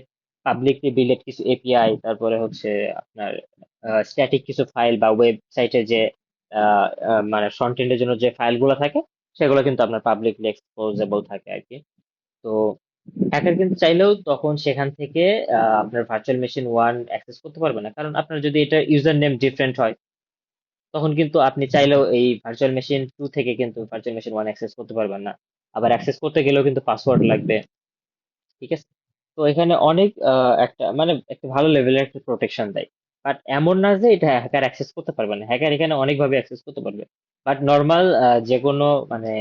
পাবলিকলি বিল্ড কিছু এপিআই, তারপরে হচ্ছে আপনার স্ট্যাটিক কিছু ফাইল বা ওয়েবসাইটে যে মানে ফ্রন্ট এন্ডের জন্য যে ফাইলগুলো থাকে, সেগুলো কিন্তু আপনার পাবলিকলি এক্সপোজেবল থাকে আর কি। তো হ্যাকার কিন্তু চাইলেও তখন সেখান থেকে আপনার ভার্চুয়াল মেশিন 1 অ্যাক্সেস করতে পারবে না, কারণ আপনার যদি এটা ইউজার নেম ডিফারেন্ট হয়, তখন কিন্তু আপনি চাইলেও এই ভার্চুয়াল মেশিন 2 থেকে কিন্তু ভার্চুয়াল মেশিন 1 অ্যাক্সেস করতে পারবেন না। আবার অ্যাক্সেস করতে গেলেও কিন্তু পাসওয়ার্ড লাগবে, ঠিক আছে? তো এখানে অনেক একটা মানে একটা ভালো লেভেলের একটা প্রোটেকশন দেয়। বাট এমন না যে এটা হ্যাকার অ্যাক্সেস করতে পারবে না, হ্যাকার এখানে অনেকভাবে অ্যাক্সেস করতে পারবে। বাট নর্মাল যে কোনো মানে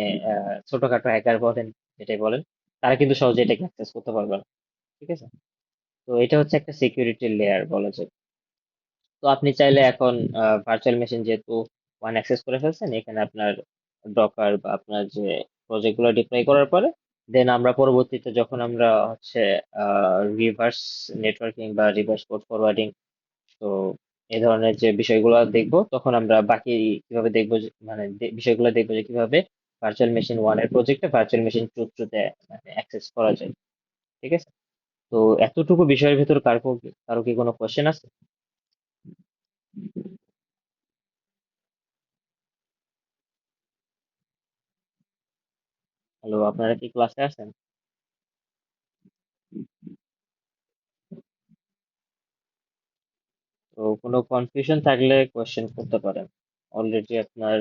ছোটখাটো হ্যাকার বলেন, যেটাই বলেন, তারা কিন্তু সহজে এটাকে অ্যাক্সেস করতে পারবে না, ঠিক আছে? তো এটা হচ্ছে একটা সিকিউরিটি লেয়ার বলা যায়। তো আপনি চাইলে এখন ভার্চুয়াল মেশিন যেহেতু 1 অ্যাক্সেস করে ফেলছেন, এখানে আপনার ডকার বা আপনার যে প্রজেক্ট গুলো ডিপ্লয় করার পরে, দেন আমরা পরবর্তীতে যখন আমরা হচ্ছে রিভার্স নেটওয়ার্কিং বা রিভার্স পোর্ট ফরওয়ার্ডিং, তো এই ধরনের যে বিষয়গুলো দেখবো, তখন আমরা বাকি কিভাবে দেখবো মানে বিষয়গুলো দেখবো যে কিভাবে ভার্চুয়াল মেশিন 1 এর প্রজেক্টে ভার্চুয়াল মেশিন 2 থ্রুতে মানে অ্যাক্সেস করা যায়, ঠিক আছে? তো এতটুকু বিষয়ের ভিতর কারো কি কোনো কোশ্চেন আছে? হ্যালো, আপনারা কি ক্লাসে আছেন? তো কোনো কনফিউশন থাকলে কোয়েশ্চেন করতে পারেন। অলরেডি আপনার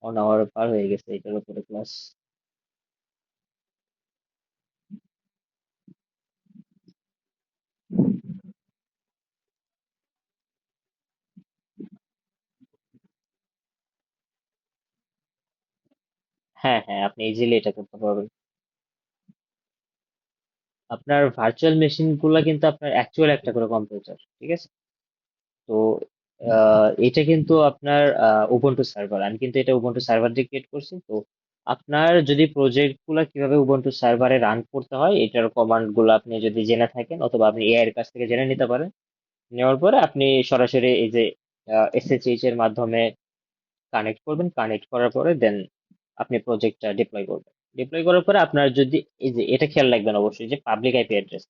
1 আওয়ার পার হয়ে গেছে এটার উপরে ক্লাস। হ্যাঁ হ্যাঁ, আপনি ইজিলি এটা করতে পারবেন। আপনার ভার্চুয়াল মেশিন গুলা কিন্তু আপনার অ্যাকচুয়াল একটা করে কম্পিউটার, ঠিক আছে? তো এটা কিন্তু আপনার উবুন্টু সার্ভার, আমি কিন্তু এটা উবুন্টু সার্ভার দিয়ে ক্রিয়েট করছি। তো আপনার যদি প্রজেক্ট গুলা কিভাবে উবুন্টু সার্ভারে রান করতে হয় এটার কমান্ড গুলো আপনি যদি জেনে থাকেন, অথবা আপনি এআই এর কাছ থেকে জেনে নিতে পারেন। নেওয়ার পরে আপনি সরাসরি এই যে এসএসএইচ এর মাধ্যমে কানেক্ট করবেন, কানেক্ট করার পরে দেন আপনি প্রজেক্টটা ডিপ্লয় করবেন। ডিপ্লয় করার পরে আপনার যদি, এই যে এটা খেয়াল রাখবেন অবশ্যই যে পাবলিক আইপি অ্যাড্রেস,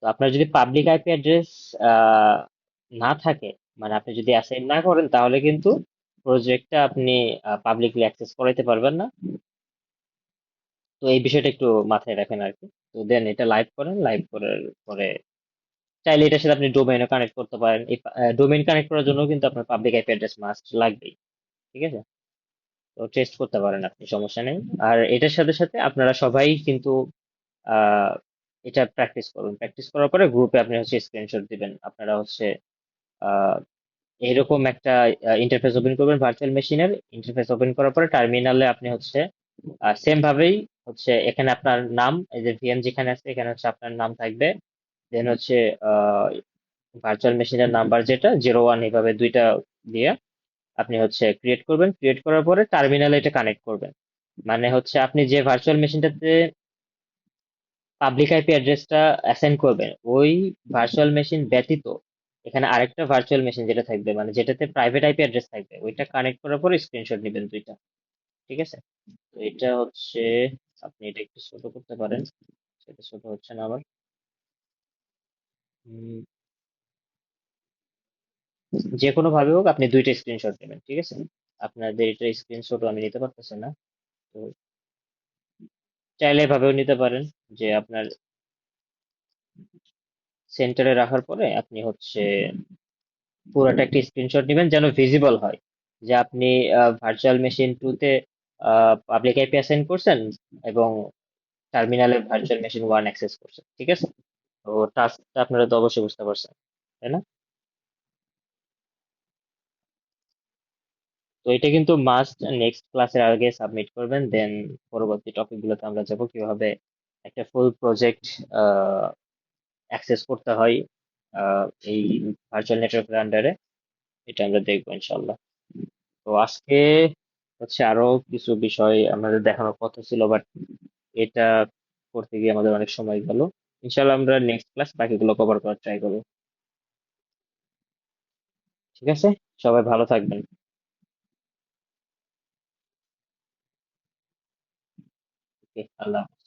তো আপনার যদি পাবলিক আইপি অ্যাড্রেস না থাকে, মানে আপনি যদি অ্যাসাইন না করেন, তাহলে কিন্তু প্রজেক্টটা আপনি পাবলিকলি অ্যাক্সেস করাইতে পারবেন না। তো এই বিষয়টা একটু মাথায় রাখেন আর কি। তো দেন এটা লাইভ করেন, লাইভ করার পরে চাইলে এটার সাথে আপনি ডোমেইনও কানেক্ট করতে পারেন। এই ডোমেইন কানেক্ট করার জন্য কিন্তু আপনার পাবলিক আইপি অ্যাড্রেস মাস্ট লাগবেই, ঠিক আছে? তো টেস্ট করতে পারেন আপনি, সমস্যা নেই। আর এটার সাথে সাথে আপনারা সবাই কিন্তু আহ এটা প্র্যাকটিস করুন। প্র্যাকটিস করার পরে গ্রুপে আপনি হচ্ছে স্ক্রিনশট দিবেন। আপনারা হচ্ছে আহ এরকম একটা ইন্টারফেস ওপেন করবেন, ভার্চুয়াল মেশিনের ইন্টারফেস ওপেন করার পরে টার্মিনালে আপনি হচ্ছে সেম ভাবেই হচ্ছে এখানে আপনার নাম, এই যে ভিএম যেখানে আছে এখানে হচ্ছে আপনার নাম থাকবে। দেন হচ্ছে ভার্চুয়াল মেশিনের নাম্বার যেটা 01, এইভাবে দুইটা দিয়ে আপনি হচ্ছে ক্রিয়েট করবেন। ক্রিয়েট করার পরে টার্মিনালে এটা কানেক্ট করবেন। মানে হচ্ছে আপনি যে ভার্চুয়াল মেশিনটাতে পাবলিক আইপি অ্যাড্রেসটা অ্যাসাইন করবেন, ওই ভার্চুয়াল মেশিন ব্যতীত এখানে আরেকটা ভার্চুয়াল মেশিন যেটা থাকবে, মানে যেটাতে প্রাইভেট আইপি অ্যাড্রেস থাকবে, ওইটা কানেক্ট করার পরে স্ক্রিনশট নেবেন দুইটা, ঠিক আছে? তো এটা হচ্ছে, আপনি এটা একটু ছোট করতে পারেন, সেটা ছোট হচ্ছে না আবার। উম, যে কোনো ভাবে হোক আপনি দুইটা স্ক্রিনশট নেবেন, ঠিক আছে? আপনাদের এটা স্ক্রিনশটও আমি নিতে পারতেছি না। তো চাইলে এভাবেও নিতে পারেন, যে আপনার সেন্টারে রাখার পরে আপনি হচ্ছে পুরোটা একটা স্ক্রিনশট নেবেন, যেন ভিজিবল হয় যে আপনি ভার্চুয়াল মেশিন 2 তে পাবলিক আইপি অ্যাসাইন করছেন এবং টার্মিনালে ভার্চুয়াল মেশিন 1 অ্যাক্সেস করছেন, ঠিক আছে? তো টাস্কটা আপনারা তো অবশ্যই বুঝতে পারছেন, তাই না? তো এটা কিন্তু মাস্ট নেক্সট ক্লাসের আগে সাবমিট করবেন। দেন পরবর্তী টপিক গুলোতে আমরা যাব কিভাবে একটা ফুল প্রজেক্ট অ্যাক্সেস করতে হয় আহ, এই ভার্চুয়াল নেটওয়ার্কের আন্ডারে, এটা আমরা দেখবো ইনশাল্লাহ। তো আজকে হচ্ছে আরো কিছু বিষয় আমাদের দেখানোর কথা ছিল, বাট এটা করতে গিয়ে আমাদের অনেক সময় গেল। ইনশাল্লাহ আমরা নেক্সট ক্লাস বাকিগুলো কভার করার ট্রাই করবো। ঠিক আছে, সবাই ভালো থাকবেন। ওকে, আল্লাহ হাফেজ।